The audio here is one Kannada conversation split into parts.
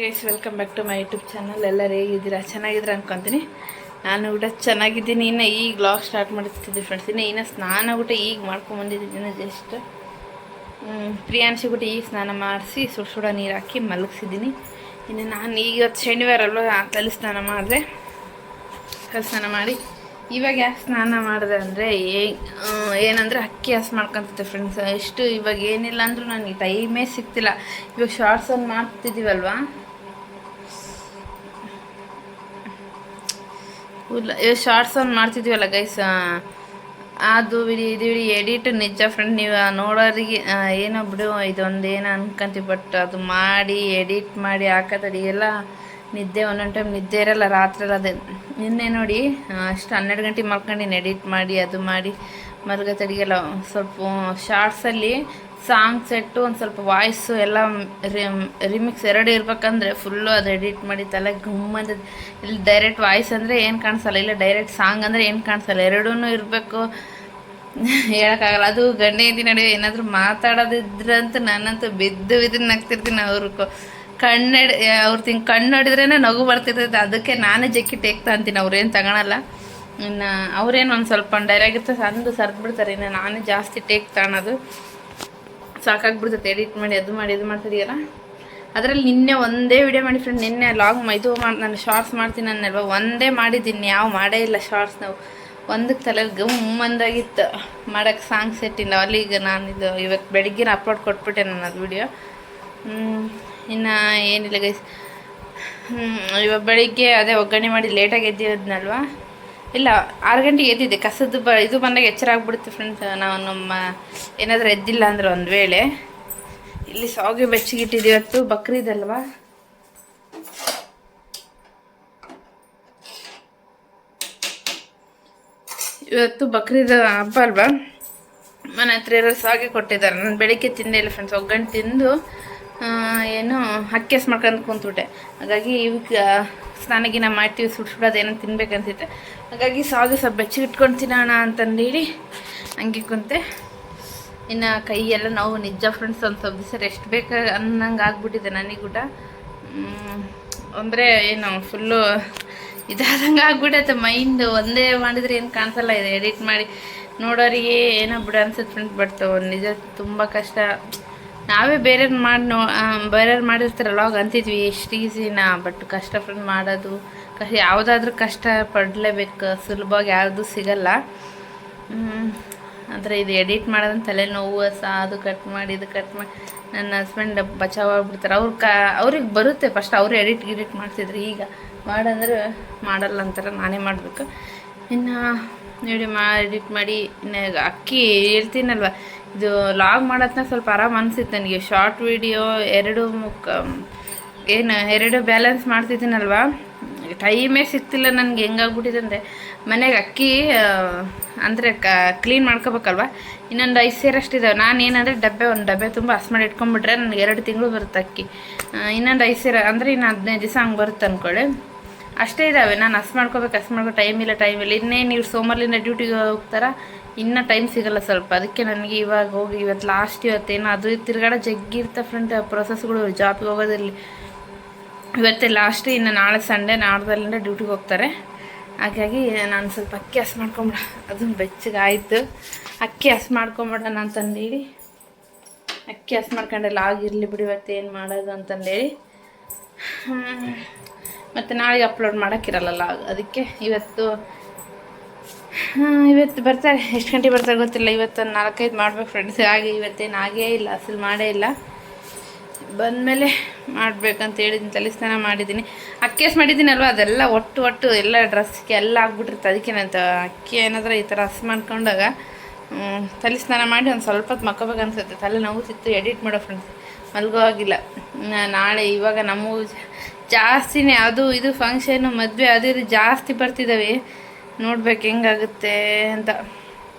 Guys, welcome back to my YouTube channel. ಎಲ್ಲರೂ ಹೇಗಿದ್ದೀರಾ? ಚೆನ್ನಾಗಿದ್ದೀರಾ ಅನ್ಕೊತೀನಿ. ನಾನು ಕೂಡ ಚೆನ್ನಾಗಿದ್ದೀನಿ. ಇನ್ನು ಈಗ ವ್ಲಾಗ್ ಸ್ಟಾರ್ಟ್ ಮಾಡ್ತಿದ್ದೆ ಫ್ರೆಂಡ್ಸ್. ಇನ್ನು ಸ್ನಾನ ಊಟ ಈಗ ಮಾಡ್ಕೊಂಬಂದಿದ್ದೀನಿ. ಜಸ್ಟ್ ಪ್ರಿಯಾಂಶಿ ಕೂಡ ಈಗ ಸ್ನಾನ ಮಾಡಿಸಿ ಸುಡ ನೀರು ಹಾಕಿ ಮಲಗಿಸಿದ್ದೀನಿ. ಇನ್ನು ನಾನು ಈಗ ಶನಿವಾರ ಅಲ್ವ ತಲೆ ಸ್ನಾನ ಮಾಡಿದೆ. ಸ್ನಾನ ಮಾಡಿ ಇವಾಗ ಯಾಕೆ ಸ್ನಾನ ಮಾಡಿದೆ ಅಂದರೆ ಏನಂದರೆ ಅಕ್ಕಿ ಹಸು ಮಾಡ್ಕೊತಿದ್ದೆ ಫ್ರೆಂಡ್ಸ್. ಎಷ್ಟು ಇವಾಗ ಏನಿಲ್ಲ ಅಂದರೂ ನನಗೆ ಟೈಮೇ ಸಿಗ್ತಿಲ್ಲ. ಇವಾಗ ಶಾರ್ಟ್ಸ್ ಒಂದು ಮಾಡ್ತಿದ್ದೀವಲ್ವ, ಇವಾಗ ಶಾರ್ಟ್ಸ್ ಒಂದು ಮಾಡ್ತಿದ್ದೀವಲ್ಲ ಗೈಸ್, ಅದು ಇದು ಎಡಿಟ್ ನಿಜ ಫ್ರೆಂಡ್. ನೀವು ನೋಡೋರಿಗೆ ಏನೋ ಬಿಡು ಇದೊಂದು ಏನೋ ಅನ್ಕೊಂತೀವಿ, ಬಟ್ ಅದು ಮಾಡಿ ಎಡಿಟ್ ಮಾಡಿ ಹಾಕೋದಡಿ ಎಲ್ಲ ನಿದ್ದೆ ಒಂದೊಂದು ಟೈಮ್ ನಿದ್ದೆ ಇರೋಲ್ಲ. ರಾತ್ರಿ ಎಲ್ಲ ಅದೇ ನಿನ್ನೆ ನೋಡಿ ಅಷ್ಟು 12 ಗಂಟೆಗೆ ಮಲ್ಕೊಂಡಿನಿ ಎಡಿಟ್ ಮಾಡಿ ಅದು ಮಾಡಿ ಮಲಗೋತಡಿಗೆಲ್ಲ. ಸ್ವಲ್ಪ ಶಾರ್ಟ್ಸಲ್ಲಿ ಸಾಂಗ್ ಸೆಟ್ಟು ಒಂದು ಸ್ವಲ್ಪ ವಾಯ್ಸು ಎಲ್ಲ ರಿಮಿಕ್ಸ್ ಎರಡು ಇರ್ಬೇಕಂದ್ರೆ ಫುಲ್ಲು ಅದು ಎಡಿಟ್ ಮಾಡಿ ತಲೆ ಗುಮ್ಮಂದ. ಇಲ್ಲಿ ಡೈರೆಕ್ಟ್ ವಾಯ್ಸ್ ಅಂದರೆ ಏನು ಕಾಣಿಸಲ್ಲ, ಇಲ್ಲ ಡೈರೆಕ್ಟ್ ಸಾಂಗ್ ಅಂದರೆ ಏನು ಕಾಣಿಸಲ್ಲ, ಎರಡೂ ಇರಬೇಕು. ಹೇಳೋಕ್ಕಾಗಲ್ಲ. ಅದು ಗಂಡ ಹೆಂಡತಿ ನಡುವೆ ಏನಾದರೂ ಮಾತಾಡೋದಿದ್ರಂತೂ ನಾನಂತೂ ಬಿದ್ದು ನಗ್ತಿರ್ತೀನಿ. ಅವ್ರು ಕಣ್ಣು ನೋಡಿದ್ರೇ ನಗು ಬರ್ತಿರ್ತೈತೆ. ಅದಕ್ಕೆ ನಾನೇ ಜಕ್ಕಿ ಟೇಕ್ತಾ ಅಂತೀನಿ. ಅವ್ರೇನು ತಗೊಳಲ್ಲ. ಇನ್ನು ಅವ್ರೇನು ಒಂದು ಸ್ವಲ್ಪ ಡೈರೆಕ್ಟ್ ಇರ್ತದೆ ಅಂದು ಸರ್ದ್ಬಿಡ್ತಾರೆ. ಇನ್ನು ನಾನೇ ಜಾಸ್ತಿ ಟೇಕ್ ತಗೊಳೋದು. ಸಾಕಾಗ್ಬಿಡ್ತೈತೆ ಎಡಿಟ್ ಮಾಡಿ ಅದು ಮಾಡಿ ಇದು ಮಾಡ್ತಿದೆಯಲ್ಲ. ಅದರಲ್ಲಿ ನಿನ್ನೆ ಒಂದೇ ವಿಡಿಯೋ ಮಾಡಿ ಫ್ರೆಂಡ್. ನಿನ್ನೆ ಲಾಗ್ ನಾನು ಶಾರ್ಟ್ಸ್ ಮಾಡ್ತೀನಿ ಅನ್ನಲ್ವ, ಒಂದೇ ಮಾಡಿದ್ದೀನಿ. ಯಾವ ಮಾಡೇ ಇಲ್ಲ ಶಾರ್ಟ್ಸ್. ನಾವು ಒಂದಕ್ಕೆ ತಲೆ ಗಮ್ಮಂದಾಗಿತ್ತು ಮಾಡೋಕ್ಕೆ ಸಾಂಗ್ ಸೆಟ್ಟಿಲ್ಲ. ಅಲ್ಲಿಗೆ ನಾನು ಇದು ಇವತ್ತು ಬೆಳಿಗ್ಗೆ ಅಪ್ಲೋಡ್ ಕೊಟ್ಬಿಟ್ಟೆ ನಾನು ಅದು ವಿಡಿಯೋ. ಇನ್ನು ಏನಿಲ್ಲ ಗೈಸ್, ಇವಾಗ ಬೆಳಿಗ್ಗೆ ಅದೇ ಒಗ್ಗರಣೆ ಮಾಡಿ ಲೇಟಾಗಿ ಎದ್ದಿದ್ನಲ್ವ. ಇಲ್ಲ 6 ಗಂಟೆಗೆ ಎದ್ದಿದ್ದೆ. ಕಸದ್ದು ಇದು ಬಂದಾಗ ಎಚ್ಚರ ಆಗ್ಬಿಡುತ್ತೆ ಫ್ರೆಂಡ್ಸ್. ನಾವು ನಮ್ಮ ಏನಾದರೂ ಎದ್ದಿಲ್ಲ ಅಂದ್ರೆ ಒಂದು ವೇಳೆ. ಇಲ್ಲಿ ಸಾಗೆ ಬೆಚ್ಚಗಿಟ್ಟಿದ್ದು. ಇವತ್ತು ಬಕ್ರೀದಲ್ವಾ, ಇವತ್ತು ಬಕ್ರೀದ್ ಹಬ್ಬ ಅಲ್ವಾ. ಮನೆ ಹತ್ರ ಇರೋ ಸಾಗೆ ಕೊಟ್ಟಿದ್ದಾರೆ. ನಾನು ಬೆಳಿಗ್ಗೆ ತಿಂದೇ ಇಲ್ಲ ಫ್ರೆಂಡ್ಸ್. ಒಗ್ಗರಣೆ ತಿಂದು ಏನು ಅಕ್ಕಿ ಹಸು ಮಾಡ್ಕೊಂಡು ಕುಂತ್ಬಿಟ್ಟೆ. ಹಾಗಾಗಿ ಇವಾಗ ಸ್ನಾನಗಿನ ಮಾಡ್ತೀವಿ, ಸುಡ್ಸೋದು ಏನೋ ತಿನ್ಬೇಕಂತಿದ್ದೆ. ಹಾಗಾಗಿ ಸಾಗೆ ಸ್ವಲ್ಪ ಬೆಚ್ಚಗಿಟ್ಕೊಂಡು ತಿನ್ನೋಣ ಅಂತಂದೇಳಿ ಹಂಗೆ ಕುಂತೆ. ಇನ್ನು ಕೈ ಎಲ್ಲ ನೋವು ನಿಜ ಫ್ರೆಂಡ್ಸ್. ಒಂದು ಸ್ವಲ್ಪ ದಿವಸ ರೆಸ್ಟ್ ಬೇಕು ಅನ್ನಂಗೆ ಆಗ್ಬಿಟ್ಟಿದೆ ನನಗೂಟ. ಅಂದರೆ ಏನು ಫುಲ್ಲು ಇದಾದಂಗೆ ಆಗ್ಬಿಟ್ಟೈತೆ ಮೈಂಡ್. ಒಂದೇ ಮಾಡಿದರೆ ಏನು ಕಾಣಿಸಲ್ಲ. ಇದು ಎಡಿಟ್ ಮಾಡಿ ನೋಡೋರಿಗೆ ಏನೋ ಬಿಡು ಅನ್ಸುತ್ತೆ ಫ್ರೆಂಡ್ಸ್. ಬಟ್ ನಿಜ ತುಂಬ ಕಷ್ಟ. ನಾವೇ ಬೇರೆಯವ್ರು ಮಾಡಿರ್ತಾರಲ್ಲ ಅವಾಗ ಅಂತಿದ್ವಿ ಎಷ್ಟು ಈಸಿನಾ, ಬಟ್ ಕಷ್ಟ ಫ್ರೆಂಡ್ ಮಾಡೋದು. ಯಾವುದಾದ್ರೂ ಕಷ್ಟ ಪಡಲೇಬೇಕು, ಸುಲಭವಾಗಿ ಯಾವುದು ಸಿಗಲ್ಲ. ಆದರೆ ಇದು ಎಡಿಟ್ ಮಾಡೋದಂತ ತಲೆನೋವು. ಅದು ಕಟ್ ಮಾಡಿ ಇದು ಕಟ್ ಮಾಡಿ ನನ್ನ ಹಸ್ಬೆಂಡ್ ಬಚಾವಾಗ್ಬಿಡ್ತಾರೆ. ಅವ್ರಿಗೆ ಬರುತ್ತೆ ಫಸ್ಟ್. ಅವರು ಎಡಿಟ್ ಮಾಡ್ತಿದ್ರು. ಈಗ ಮಾಡಂದ್ರೆ ಮಾಡಲ್ಲ ಅಂತಾರೆ, ನಾನೇ ಮಾಡಬೇಕು. ಇನ್ನು ವಿಡಿಯೋ ಎಡಿಟ್ ಮಾಡಿ ಇನ್ನು ಅಕ್ಕಿ ಹೇಳ್ತೀನಲ್ವ, ಇದು ಲಾಗ್ ಮಾಡೋದನ್ನ ಸ್ವಲ್ಪ ಆರಾಮ್ ಅನಿಸಿತ್ತು ನನಗೆ. ಶಾರ್ಟ್ ವಿಡಿಯೋ ಎರಡು ಬ್ಯಾಲೆನ್ಸ್ ಮಾಡ್ತಿದ್ದೀನಲ್ವ, ಟೈಮೇ ಸಿಗ್ತಿಲ್ಲ ನನಗೆ. ಹೆಂಗಾಗ್ಬಿಟ್ಟಿದೆ ಅಂದರೆ ಮನೆಗೆ ಅಕ್ಕಿ ಅಂದರೆ ಕ್ಲೀನ್ ಮಾಡ್ಕೋಬೇಕಲ್ವ. ಇನ್ನೊಂದು 5 ಸೇರು ಅಷ್ಟಿದ್ದಾವೆ. ನಾನು ಏನಂದರೆ ಒಂದು ಡಬ್ಬೆ ತುಂಬ ಹಸ್ ಮಾಡಿ ಇಟ್ಕೊಂಡ್ಬಿಟ್ರೆ ನನಗೆ 2 ತಿಂಗಳು ಬರುತ್ತೆ ಅಕ್ಕಿ. ಇನ್ನೊಂದು 5 ಸೇರು ಅಂದರೆ ಇನ್ನು 15 ದಿವಸ ಹಂಗೆ ಬರುತ್ತೆ ಅಂದ್ಕೊಳ್ಳಿ. ಅಷ್ಟೇ ಇದ್ದಾವೆ. ನಾನು ಹಸ್ ಮಾಡ್ಕೋ ಟೈಮ್ ಇಲ್ಲ. ಇನ್ನೇನು ಇವ್ರು ಸೋಮವಾರದಿಂದ ಡ್ಯೂಟಿಗೆ ಹೋಗ್ತಾರ, ಇನ್ನೂ ಟೈಮ್ ಸಿಗೋಲ್ಲ ಸ್ವಲ್ಪ. ಅದಕ್ಕೆ ನನಗೆ ಇವಾಗ ಹೋಗಿ ಇವತ್ತು ಲಾಸ್ಟ್, ಇವತ್ತೇನೋ ಅದು ತಿರ್ಗಾಡ ಜಗ್ಗಿರ್ತ ಫ್ರೆಂಡ್ ಪ್ರೊಸೆಸ್ಗಳು. ಜಾಬಿಗೆ ಹೋಗೋದಿರಲಿ, ಇವತ್ತೇ ಲಾಸ್ಟ್. ಇನ್ನು ನಾಳೆ ಸಂಡೇ, ನಾಡ್ದಲ್ಲಿಂದ ಡ್ಯೂಟಿಗೆ ಹೋಗ್ತಾರೆ. ಹಾಗಾಗಿ ನಾನು ಸ್ವಲ್ಪ ಅಕ್ಕಿ ಹಸು ಮಾಡ್ಕೊಂಬಿಡ, ಅದನ್ನು ಬೆಚ್ಚಗಾಯಿತು. ಅಕ್ಕಿ ಹಸು ಮಾಡ್ಕೊಂಬಿಡೋಣ ಅಂತಂದೇಳಿ ಅಕ್ಕಿ ಹಸು ಮಾಡ್ಕೊಂಡೆಲ್ಲ ಆಗಿರಲಿ ಬಿಡಿ, ಇವತ್ತು ಏನು ಮಾಡೋದು ಅಂತಂದೇಳಿ. ಮತ್ತು ನಾಳೆಗೆ ಅಪ್ಲೋಡ್ ಮಾಡೋಕ್ಕಿರಲ್ಲ. ಅದಕ್ಕೆ ಇವತ್ತು ಬರ್ತಾರೆ. ಎಷ್ಟು ಗಂಟೆ ಬರ್ತಾರೆ ಗೊತ್ತಿಲ್ಲ. ಇವತ್ತು 4-5 ಮಾಡ್ಬೇಕು ಫ್ರೆಂಡ್ಸ್. ಹಾಗೆ ಇವತ್ತೇನು ಆಗೇ ಇಲ್ಲ, ಅಸಲು ಮಾಡೇ ಇಲ್ಲ. ಬಂದಮೇಲೆ ಮಾಡ್ಬೇಕಂತ ಹೇಳಿದ್ದೀನಿ. ತಲೆ ಸ್ನಾನ ಮಾಡಿದ್ದೀನಿ, ಅಕ್ಕಿ ಹಸು ಮಾಡಿದ್ದೀನಲ್ವ, ಅದೆಲ್ಲ ಒಟ್ಟು ಎಲ್ಲ ಡ್ರೆಸ್ಗೆ ಎಲ್ಲ ಆಗ್ಬಿಟ್ಟಿರುತ್ತೆ. ಅದಕ್ಕೆ ನಾನು ಅಕ್ಕಿ ಏನಾದರೂ ಈ ಥರ ಹಸು ಮಾಡ್ಕೊಂಡಾಗ ತಲೆ ಸ್ನಾನ ಮಾಡಿ ಒಂದು ಸ್ವಲ್ಪ ಹೊತ್ತು ಮಕ್ಕೋಬೇಕು ಅನ್ಸುತ್ತೆ. ತಲೆ ನೋವುತ್ತಿತ್ತು ಎಡಿಟ್ ಮಾಡೋ ಫ್ರೆಂಡ್ಸ್, ಮಲ್ಗೋ ಆಗಿಲ್ಲ. ನಾಳೆ ಇವಾಗ ನಮ್ಮ ಜಾಸ್ತಿನೇ ಅದು ಇದು ಫಂಕ್ಷನು ಮದುವೆ ಅದು ಇದು ಜಾಸ್ತಿ ಬರ್ತಿದ್ದಾವೆ. ನೋಡ್ಬೇಕು ಹೆಂಗಾಗುತ್ತೆ ಅಂತ.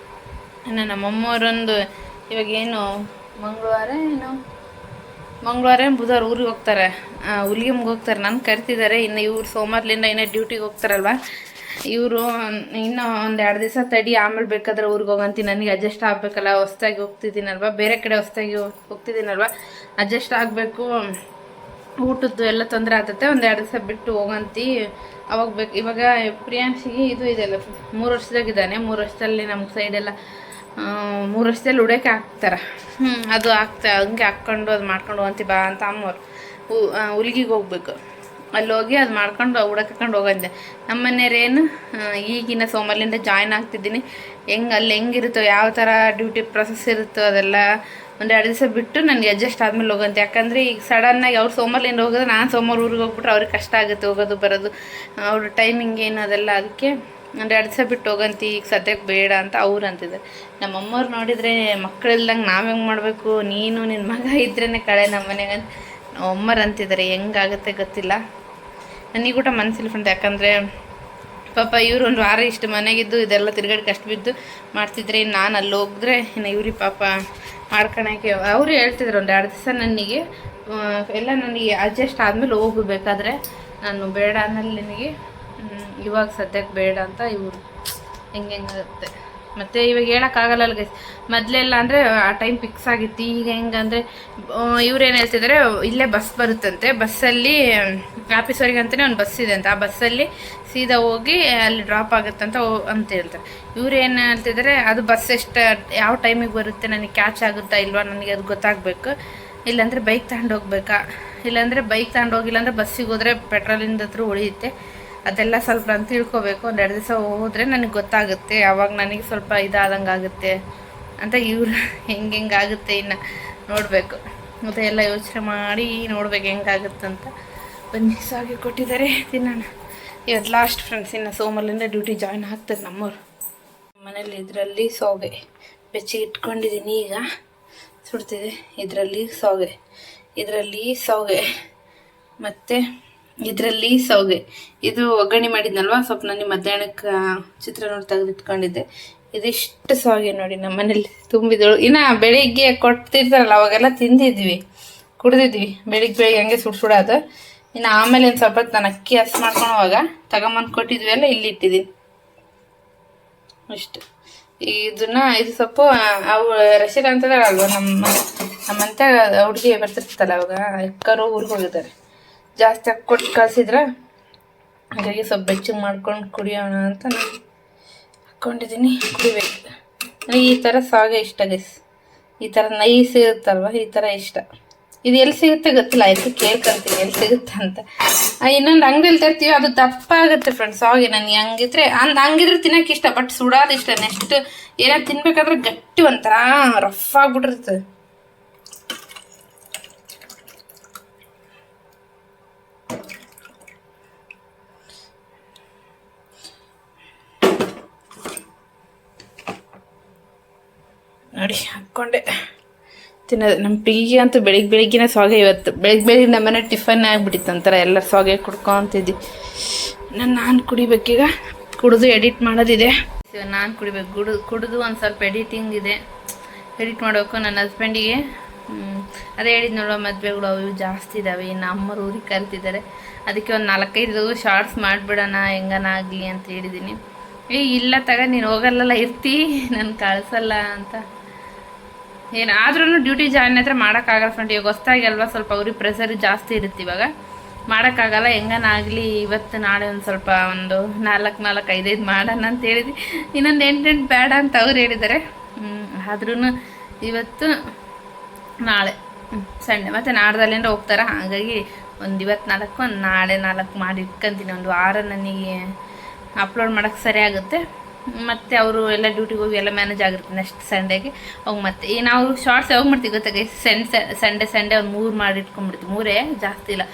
ಇನ್ನು ನಮ್ಮಮ್ಮವರೊಂದು ಇವಾಗೇನು ಮಂಗಳವಾರ ಬುಧವಾರ ಊರಿಗೆ ಹೋಗ್ತಾರೆ, ಹುಲಿಗೆಮ್ಗೆ ಹೋಗ್ತಾರೆ. ನಾನು ಕರಿತಿದ್ದಾರೆ. ಇನ್ನು ಇವ್ರು ಸೋಮವಾರಲಿಂದ ಇನ್ನೂ ಡ್ಯೂಟಿಗೆ ಹೋಗ್ತಾರಲ್ವ. ಇವರು ಇನ್ನೂ ಒಂದು 2 ದಿವಸ ತಡಿ, ಆಮೇಲೆ ಬೇಕಾದ್ರೆ ಊರಿಗೆ ಹೋಗಂತೀನಿ. ನನಗೆ ಅಡ್ಜಸ್ಟ್ ಆಗಬೇಕಲ್ಲ, ಹೊಸ್ದಾಗಿ ಹೋಗ್ತಿದ್ದೀನಲ್ವ, ಬೇರೆ ಕಡೆ ಹೊಸ್ದಾಗಿ ಹೋಗ್ತಿದ್ದೀನಲ್ವ, ಅಡ್ಜಸ್ಟ್ ಆಗಬೇಕು. ಊಟದ್ದು ಎಲ್ಲ ತೊಂದರೆ ಆಗ್ತೈತೆ. ಒಂದು 2 ದಿವಸ ಬಿಟ್ಟು ಹೋಗಂತಿ ಅವಾಗ ಬೇಕು. ಇವಾಗ ಪ್ರಿಯಾಂಶಿಗೆ ಇದು ಇದೆಲ್ಲ 3 ವರ್ಷದಾಗಿದ್ದಾನೆ. 3 ವರ್ಷದಲ್ಲಿ ನಮ್ಮ ಸೈಡೆಲ್ಲ 3 ವರ್ಷದಲ್ಲಿ ಉಡೋಕೆ ಹಾಕ್ತಾರೆ. ಅದು ಹಂಗೆ ಹಾಕ್ಕೊಂಡು ಅದು ಮಾಡ್ಕೊಂಡು ಹೋಗಂತಿ ಬಾ ಅಂತ ಅಮ್ಮವ್ರು ಹುಲ್ಗಿಗೆ ಹೋಗ್ಬೇಕು. ಅಲ್ಲಿ ಹೋಗಿ ಅದು ಮಾಡ್ಕೊಂಡು ಉಡಕ್ಕೆ ಹೋಗಂದೆ. ನಮ್ಮ ಮನೆಯವ್ರೇನು ಈಗಿನ ಸೋಮವಾರದಿಂದ ಜಾಯ್ನ್ ಆಗ್ತಿದ್ದೀನಿ. ಅಲ್ಲಿ ಹೆಂಗಿರುತ್ತೋ ಯಾವ ಥರ ಡ್ಯೂಟಿ ಪ್ರೊಸೆಸ್ ಇರುತ್ತೋ ಅದೆಲ್ಲ ಒಂದು 2 ದಿವಸ ಬಿಟ್ಟು ನನಗೆ ಅಡ್ಜಸ್ಟ್ ಆದಮೇಲೆ ಹೋಗಂತೆ. ಯಾಕಂದರೆ ಈಗ ಸಡನ್ನಾಗಿ ಅವ್ರು ಸೋಮವಾರದಿಂದ ಹೋಗೋದು, ನಾನು ಸೋಮವಾರ ಊರಿಗೆ ಹೋಗ್ಬಿಟ್ರೆ ಅವ್ರಿಗೆ ಕಷ್ಟ ಆಗುತ್ತೆ ಹೋಗೋದು ಬರೋದು, ಅವ್ರ ಟೈಮಿಂಗ್ ಏನು ಅದೆಲ್ಲ. ಅದಕ್ಕೆ ಒಂದು 2 ದಿವಸ ಬಿಟ್ಟು ಹೋಗಂತಿ, ಈಗ ಸದ್ಯಕ್ಕೆ ಬೇಡ ಅಂತ ಅವ್ರು ಅಂತಿದ್ದಾರೆ. ನಮ್ಮಮ್ಮವ್ರು ನೋಡಿದರೆ ಮಕ್ಕಳಿಲ್ದಂಗೆ ನಾವು ಹೆಂಗೆ ಮಾಡಬೇಕು, ನೀನು ನಿನ್ನ ಮಗ ಇದ್ರೇ ಕಳೆ ನಮ್ಮ ಮನೆಗೆ ಅಂತ ನಮ್ಮಮ್ಮರು ಅಂತಿದ್ದಾರೆ. ಹೆಂಗಾಗುತ್ತೆ ಗೊತ್ತಿಲ್ಲ. ನನಗೂಟ ಮನಸ್ಸಿಲ್ಲ ಫ್ರೆಂಡ್. ಯಾಕಂದರೆ ಪಾಪ ಇವರು ಒಂದು ವಾರ ಇಷ್ಟು ಮನೆಗಿದ್ದು ಇದೆಲ್ಲ ತಿರುಗಾಡಿ ಕಷ್ಟ ಬಿದ್ದು ಮಾಡ್ತಿದ್ರೆ, ನಾನು ಅಲ್ಲಿ ಹೋಗಿದ್ರೆ ಇನ್ನು ಇವ್ರಿಗೆ ಪಾಪ ಮಾಡ್ಕೊಳಕ್ಕೆ ಅವರು ಹೇಳ್ತಿದ್ರು. ಒಂದು 2 ದಿವಸ ನನಗೆ ಎಲ್ಲ ನನಗೆ ಅಡ್ಜಸ್ಟ್ ಆದಮೇಲೆ ಹೋಗಬೇಕಾದ್ರೆ ನಾನು ಬೇಡ ಅನ್ನಲ್ಲಿ ನಿನಗೆ ಇವಾಗ ಸದ್ಯಕ್ಕೆ ಬೇಡ ಅಂತ ಇವರು ಹೆಂಗಾಗುತ್ತೆ. ಮತ್ತು ಇವಾಗ ಹೇಳೋಕ್ಕಾಗಲ್ಲ ಗೈಸ್. ಮೊದಲೆಲ್ಲ ಅಂದರೆ ಆ ಟೈಮ್ ಫಿಕ್ಸ್ ಆಗಿತ್ತು. ಈಗ ಹೆಂಗಂದರೆ ಇವ್ರೇನು ಹೇಳ್ತಿದ್ದಾರೆ, ಇಲ್ಲೇ ಬಸ್ ಬರುತ್ತಂತೆ, ಬಸ್ಸಲ್ಲಿ ಆಫೀಸ್ವರೆಗೆ ಅಂತಲೇ ಒಂದು ಬಸ್ ಇದೆ ಅಂತ, ಆ ಬಸ್ಸಲ್ಲಿ ಸೀದಾ ಹೋಗಿ ಅಲ್ಲಿ ಡ್ರಾಪ್ ಆಗುತ್ತಂತ ಅಂತ ಹೇಳ್ತಾರೆ. ಇವ್ರು ಏನು ಹೇಳ್ತಿದ್ದಾರೆ, ಅದು ಬಸ್ ಎಷ್ಟು ಯಾವ ಟೈಮಿಗೆ ಬರುತ್ತೆ, ನನಗೆ ಕ್ಯಾಚ್ ಆಗುತ್ತಾ ಇಲ್ವಾ ನನಗೆ ಅದು ಗೊತ್ತಾಗಬೇಕು. ಇಲ್ಲಾಂದರೆ ಬೈಕ್ ತಗೊಂಡು ಹೋಗ್ಬೇಕಾ, ಇಲ್ಲಾಂದರೆ ಬೈಕ್ ತಗೊಂಡು ಹೋಗಿಲ್ಲ ಅಂದರೆ ಬಸ್ಸಿಗೆ ಹೋದರೆ ಪೆಟ್ರೋಲಿಂದ ಹತ್ರ ಉಳಿಯುತ್ತೆ. ಅದೆಲ್ಲ ಸ್ವಲ್ಪ ನಾನು ತಿಳ್ಕೊಬೇಕು. ಒಂದು 2 ದಿವಸ ಹೋದರೆ ನನಗೆ ಗೊತ್ತಾಗುತ್ತೆ, ಆವಾಗ ನನಗೆ ಸ್ವಲ್ಪ ಇದಾದಂಗೆ ಆಗುತ್ತೆ ಅಂತ. ಇವರು ಹೆಂಗಾಗುತ್ತೆ ಇನ್ನು ನೋಡಬೇಕು. ಮತ್ತು ಎಲ್ಲ ಯೋಚನೆ ಮಾಡಿ ನೋಡ್ಬೇಕು ಹೆಂಗಾಗುತ್ತಂತ. ಬನ್ನಿ ಸಾಗಿ ಕೊಟ್ಟಿದ್ದಾರೆ ತಿನ್ನೋಣ. ಇವತ್ತು ಲಾಸ್ಟ್ ಫ್ರೆಂಡ್ಸ್. ಇನ್ನು ಸೋಮವಾರದಿಂದ ಡ್ಯೂಟಿ ಜಾಯ್ನ್ ಆಗ್ತದೆ ನಮ್ಮವ್ರು. ಮನೇಲಿ ಇದರಲ್ಲಿ ಸೋಗೆ ಬೆಚ್ಚಿಗೆ ಇಟ್ಕೊಂಡಿದ್ದೀನಿ. ಈಗ ಸುಡ್ತಿದೆ. ಇದರಲ್ಲಿ ಸೌಗೆ ಮತ್ತು ಇದರಲ್ಲಿ ಸೌಗೆ. ಇದು ಒಗ್ಗರಣೆ ಮಾಡಿದ್ನಲ್ವ, ಸ್ವಲ್ಪ ನನಗೆ ಮಧ್ಯಾಹ್ನಕ್ಕೆ ಚಿತ್ರಾನ್ನ ತೆಗೆದಿಟ್ಕೊಂಡಿದ್ದೆ. ಇದಿಷ್ಟು ಸೌಗೆ ನೋಡಿ ನಮ್ಮ ಮನೇಲಿ ತುಂಬಿದಳು. ಇನ್ನು ಬೆಳಿಗ್ಗೆ ಕೊಡ್ತಿರ್ತಾರಲ್ಲ ಅವಾಗೆಲ್ಲ ತಿಂದಿದ್ವಿ, ಕುಡಿದಿದ್ವಿ. ಬೆಳಿಗ್ಗೆ ಹಂಗೆ ಸುಡೋದು. ಇನ್ನು ಆಮೇಲೆ ಒಂದು ಸ್ವಲ್ಪ ನಾನು ಅಕ್ಕಿ ಹಸಿ ಮಾಡ್ಕೊಳೋವಾಗ ತಗೊಂಬಂದು ಕೊಟ್ಟಿದ್ವಿ ಅಲ್ಲ, ಇಲ್ಲಿ ಇಟ್ಟಿದ್ದೀನಿ ಇಷ್ಟು. ಇದು ಸ್ವಲ್ಪ ಅವು ರಶೀದ ಅಂತದಲ್ವ ನಮ್ಮಂತೆ ಹುಡುಗಿ ಬರ್ತಿರ್ತಲ್ಲ, ಅವಾಗ ಅಕ್ಕರು ಊರಿಗೆ ಹೋಗಿದ್ದಾರೆ, ಜಾಸ್ತಿ ಹಾಕ್ಕೊಟ್ಟು ಕಳಿಸಿದ್ರೆ ಹಾಗಾಗಿ ಸ್ವಲ್ಪ ಬೆಚ್ಚಗೆ ಮಾಡ್ಕೊಂಡು ಕುಡಿಯೋಣ ಅಂತ ನಾನು ಹಾಕ್ಕೊಂಡಿದ್ದೀನಿ. ಕುಡಿಬೇಕು. ನನಗೆ ಈ ಥರ ಸಾಗೆ ಇಷ್ಟ ಗೈಸ್. ಈ ಥರ ನೈಸ್ ಇರುತ್ತಲ್ವ, ಈ ಥರ ಇಷ್ಟ. ಇದು ಎಲ್ಲಿ ಸಿಗುತ್ತೆ ಗೊತ್ತಿಲ್ಲ, ಆಯ್ತು ಕೇಳ್ಕೊಂತೀವಿ ಎಲ್ಲಿ ಸಿಗುತ್ತೆ ಅಂತ. ಇನ್ನೊಂದು ಅಂಗಡಿಯಲ್ಲಿ ತರ್ತೀವಿ, ಅದು ದಪ್ಪ ಆಗುತ್ತೆ ಫ್ರೆಂಡ್ಸ್ ಸಾಗೆ. ನನಗೆ ಹಂಗಿದ್ರೆ ತಿನ್ನೋಕೆ ಇಷ್ಟ, ಬಟ್ ಸುಡೋದು ಇಷ್ಟ. ನೆಕ್ಸ್ಟ್ ಏನಾದ್ರು ತಿನ್ಬೇಕಾದ್ರೆ ಗಟ್ಟಿ ಒಂಥರ ರಫ್ ಆಗ್ಬಿಟ್ಟಿರ್ತದೆ. ನೋಡಿ ಹಾಕ್ಕೊಂಡೆ ತಿನ್ನೋದು. ನಮ್ಮ ಪಿಗಿಗೆ ಅಂತೂ ಬೆಳಿಗ್ಗೆನೇ ಸೊಗೆ. ಇವತ್ತು ಬೆಳಿಗ್ಗೆ ನಮ್ಮನೆ ಟಿಫನ್ ಆಗಿಬಿಟ್ಟಿತ್ತು ಒಂಥರ. ಎಲ್ಲ ಸೊಗೆ ಕುಡ್ಕೊತಿದ್ವಿ. ನಾನು ಕುಡಿಬೇಕೀಗ. ಕುಡಿದು ಎಡಿಟ್ ಮಾಡೋದಿದೆ. ನಾನು ಕುಡಿದು ಒಂದು ಸ್ವಲ್ಪ ಎಡಿಟಿಂಗ್ ಇದೆ, ಎಡಿಟ್ ಮಾಡಬೇಕು. ನನ್ನ ಹಸ್ಬೆಂಡಿಗೆ ಅದೇ ಹೇಳಿದ್ನಲ್ವ, ಮದುವೆಗಳು ಅವು ಇವು ಜಾಸ್ತಿ ಇದ್ದಾವೆ. ಇನ್ನು ಅಮ್ಮರು ಊರಿಗೆ ಕರಿತಿದ್ದಾರೆ. ಅದಕ್ಕೆ ಒಂದು 4-5 ಶಾರ್ಟ್ಸ್ ಮಾಡಿಬಿಡೋಣ ಹೆಂಗನಾಗಲಿ ಅಂತ ಹೇಳಿದ್ದೀನಿ. ಇಲ್ಲ ನೀನು ಹೋಗಲ್ಲ ಇರ್ತಿ, ನಾನು ಕಳಿಸಲ್ಲ ಅಂತ. ಏನಾದ್ರೂ ಡ್ಯೂಟಿ ಜಾಯ್ನ್ ಹತ್ರ ಮಾಡೋಕ್ಕಾಗಲ್ಲ ಫ್ರೆಂಡ್. ಇವಾಗ ಹೊಸ್ದಾಗಿ ಅಲ್ವಾ, ಸ್ವಲ್ಪ ಅವ್ರಿಗೆ ಪ್ರೆಸರ್ ಜಾಸ್ತಿ ಇರುತ್ತೆ. ಇವಾಗ ಮಾಡೋಕ್ಕಾಗಲ್ಲ. ಹೆಂಗನಾಗಲಿ ಇವತ್ತು ನಾಳೆ ಒಂದು ಸ್ವಲ್ಪ ಒಂದು 4-5 ಮಾಡೋಣ ಅಂತ ಹೇಳಿದ್ವಿ. ಇನ್ನೊಂದು 8 ಬೇಡ ಅಂತ ಅವ್ರು ಹೇಳಿದ್ದಾರೆ. ಆದ್ರೂ ಇವತ್ತು ನಾಳೆ ಸಂಡೆ ಮತ್ತು ನಾಡ್ದಲ್ಲಿಂದ ಹೋಗ್ತಾರೆ. ಹಾಗಾಗಿ ಒಂದು ಇವತ್ತು 4 ಒಂದು ನಾಳೆ 4 ಮಾಡಿ ಇಟ್ಕೊಂತೀನಿ. ಒಂದು ವಾರ ನನಗೆ ಅಪ್ಲೋಡ್ ಮಾಡೋಕ್ಕೆ ಸರಿ ಆಗುತ್ತೆ. ಮತ್ತು ಅವರು ಎಲ್ಲ ಡ್ಯೂಟಿಗೆ ಹೋಗಿ ಎಲ್ಲ ಮ್ಯಾನೇಜ್ ಆಗಿರುತ್ತೆ. ನೆಕ್ಸ್ಟ್ ಸಂಡೇಗೆ ಹೋಗಿ ಮತ್ತೆ ನಾವು ಶಾರ್ಟ್ಸ್ ಯಾವಾಗ ಮಾಡ್ತೀವಿ ಗೊತ್ತಾಗ, ಸಂಡೇ ಒಂದು 3 ಮಾಡಿ ಇಟ್ಕೊಂಡ್ಬಿಡ್ತೀವಿ. 3 ಜಾಸ್ತಿ ಇಲ್ಲ.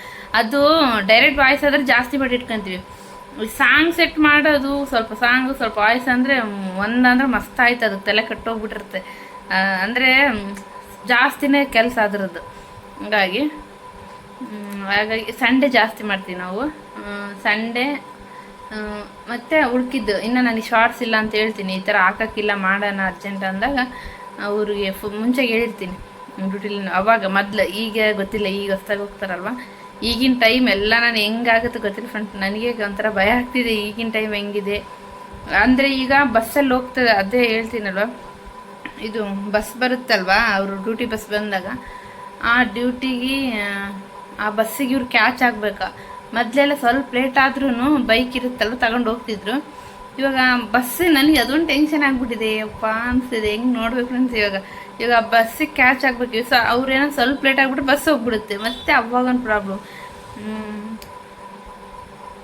ಅದು ಡೈರೆಕ್ಟ್ ವಾಯ್ಸ್ ಆದರೆ ಜಾಸ್ತಿ ಮಾಡಿ ಇಟ್ಕೊತೀವಿ. ಸಾಂಗ್ ಸೆಟ್ ಮಾಡೋದು ಸ್ವಲ್ಪ ಸಾಂಗು ಸ್ವಲ್ಪ ವಾಯ್ಸ್ ಅಂದರೆ ಒಂದಂದ್ರೆ ಮಸ್ತ್ ಆಯ್ತು. ಅದಕ್ಕೆ ತಲೆ ಕಟ್ಟೋಗ್ಬಿಟ್ಟಿರುತ್ತೆ. ಅಂದರೆ ಜಾಸ್ತಿನೇ ಕೆಲಸ ಅದರದ್ದು. ಹಾಗಾಗಿ ಸಂಡೇ ಜಾಸ್ತಿ ಮಾಡ್ತೀವಿ ನಾವು. ಸಂಡೇ ಮತ್ತು ಉಳ್ಕಿದ್ದು ಇನ್ನು ನನಗೆ ಶಾರ್ಟ್ಸ್ ಇಲ್ಲ ಅಂತ ಹೇಳ್ತೀನಿ. ಈ ಥರ ಹಾಕೋಕ್ಕಿಲ್ಲ ಮಾಡೋಣ ಅರ್ಜೆಂಟ್ ಅಂದಾಗ ಅವ್ರಿಗೆ ಮುಂಚೆಗೆ ಹೇಳಿರ್ತೀನಿ ಡ್ಯೂಟಿಲಿ. ಅವಾಗ ಮೊದಲು, ಈಗ ಗೊತ್ತಿಲ್ಲ, ಈಗ ಹೊಸ್ದಾಗಿ ಹೋಗ್ತಾರಲ್ವ. ಈಗಿನ ಟೈಮ್ ಎಲ್ಲ ನಾನು ಹೆಂಗಾಗುತ್ತೆ ಗೊತ್ತಿಲ್ಲ ಫ್ರೆಂಡ್. ನನಗೆ ಒಂಥರ ಭಯ ಆಗ್ತಿದೆ ಈಗಿನ ಟೈಮ್ ಹೆಂಗಿದೆ ಅಂದರೆ. ಈಗ ಬಸ್ಸಲ್ಲಿ ಹೋಗ್ತದೆ, ಅದೇ ಹೇಳ್ತೀನಲ್ವ, ಇದು ಬಸ್ ಬರುತ್ತಲ್ವ, ಅವರು ಡ್ಯೂಟಿ ಬಸ್ ಬಂದಾಗ ಆ ಡ್ಯೂಟಿಗೆ ಆ ಬಸ್ಸಿಗೆ ಇವ್ರು ಕ್ಯಾಚ್ ಆಗ್ಬೇಕಾ. ಮೊದಲೆಲ್ಲ ಸ್ವಲ್ಪ ಲೇಟ್ ಆದ್ರೂ ಬೈಕ್ ಇರುತ್ತಲ್ಲ ತಗೊಂಡು ಹೋಗ್ತಿದ್ರು. ಇವಾಗ ಬಸ್ ನನಗೆ ಅದೊಂದು ಟೆನ್ಷನ್ ಆಗ್ಬಿಟ್ಟಿದೆ ಅಪ್ಪ ಅನಿಸ್ತಿದೆ, ಹೆಂಗೆ ನೋಡ್ಬೇಕು ಅಂತ. ಇವಾಗ ಬಸ್ಸಿಗೆ ಕ್ಯಾಚ್ ಆಗ್ಬೇಕು. ಅವ್ರೇನೋ ಸ್ವಲ್ಪ ಲೇಟ್ ಆಗ್ಬಿಟ್ಟು ಬಸ್ ಹೋಗ್ಬಿಡುತ್ತೆ, ಮತ್ತೆ ಅವಾಗೊಂದು ಪ್ರಾಬ್ಲಮ್.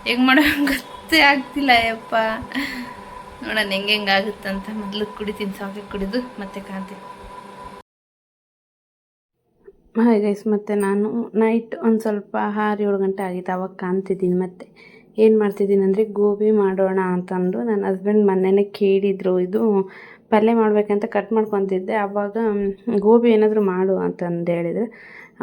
ಹೆಂಗೆ ಮಾಡೋ ಗೊತ್ತೇ ಆಗ್ತಿಲ್ಲ ಯಪ್ಪ. ನೋಡೋಣ ಹೆಂಗೆ ಆಗುತ್ತಂತ. ಮೊದಲು ಕುಡಿತೀನಿ, ಸಾಕೆ ಕುಡಿದು ಮತ್ತೆ ಕಾಣ್ತೀನಿ. ಹಾಯ್ ಗೈಸ್, ಮತ್ತು ನಾನು ನೈಟ್ ಒಂದು ಸ್ವಲ್ಪ 6-7 ಗಂಟೆ ಆಗಿತ್ತು, ಅವಾಗ ಕಾಣ್ತಿದ್ದೀನಿ. ಮತ್ತು ಏನು ಮಾಡ್ತಿದ್ದೀನಿ ಅಂದರೆ ಗೋಬಿ ಮಾಡೋಣ ಅಂತಂದು ನನ್ನ ಹಸ್ಬೆಂಡ್ ಮೊನ್ನೆನೇ ಕೇಳಿದ್ರು. ಇದು ಪಲ್ಯ ಮಾಡಬೇಕಂತ ಕಟ್ ಮಾಡ್ಕೊತಿದ್ದೆ. ಆವಾಗ ಗೋಬಿ ಏನಾದರೂ ಮಾಡು ಅಂತಂದು ಹೇಳಿದ್ರು.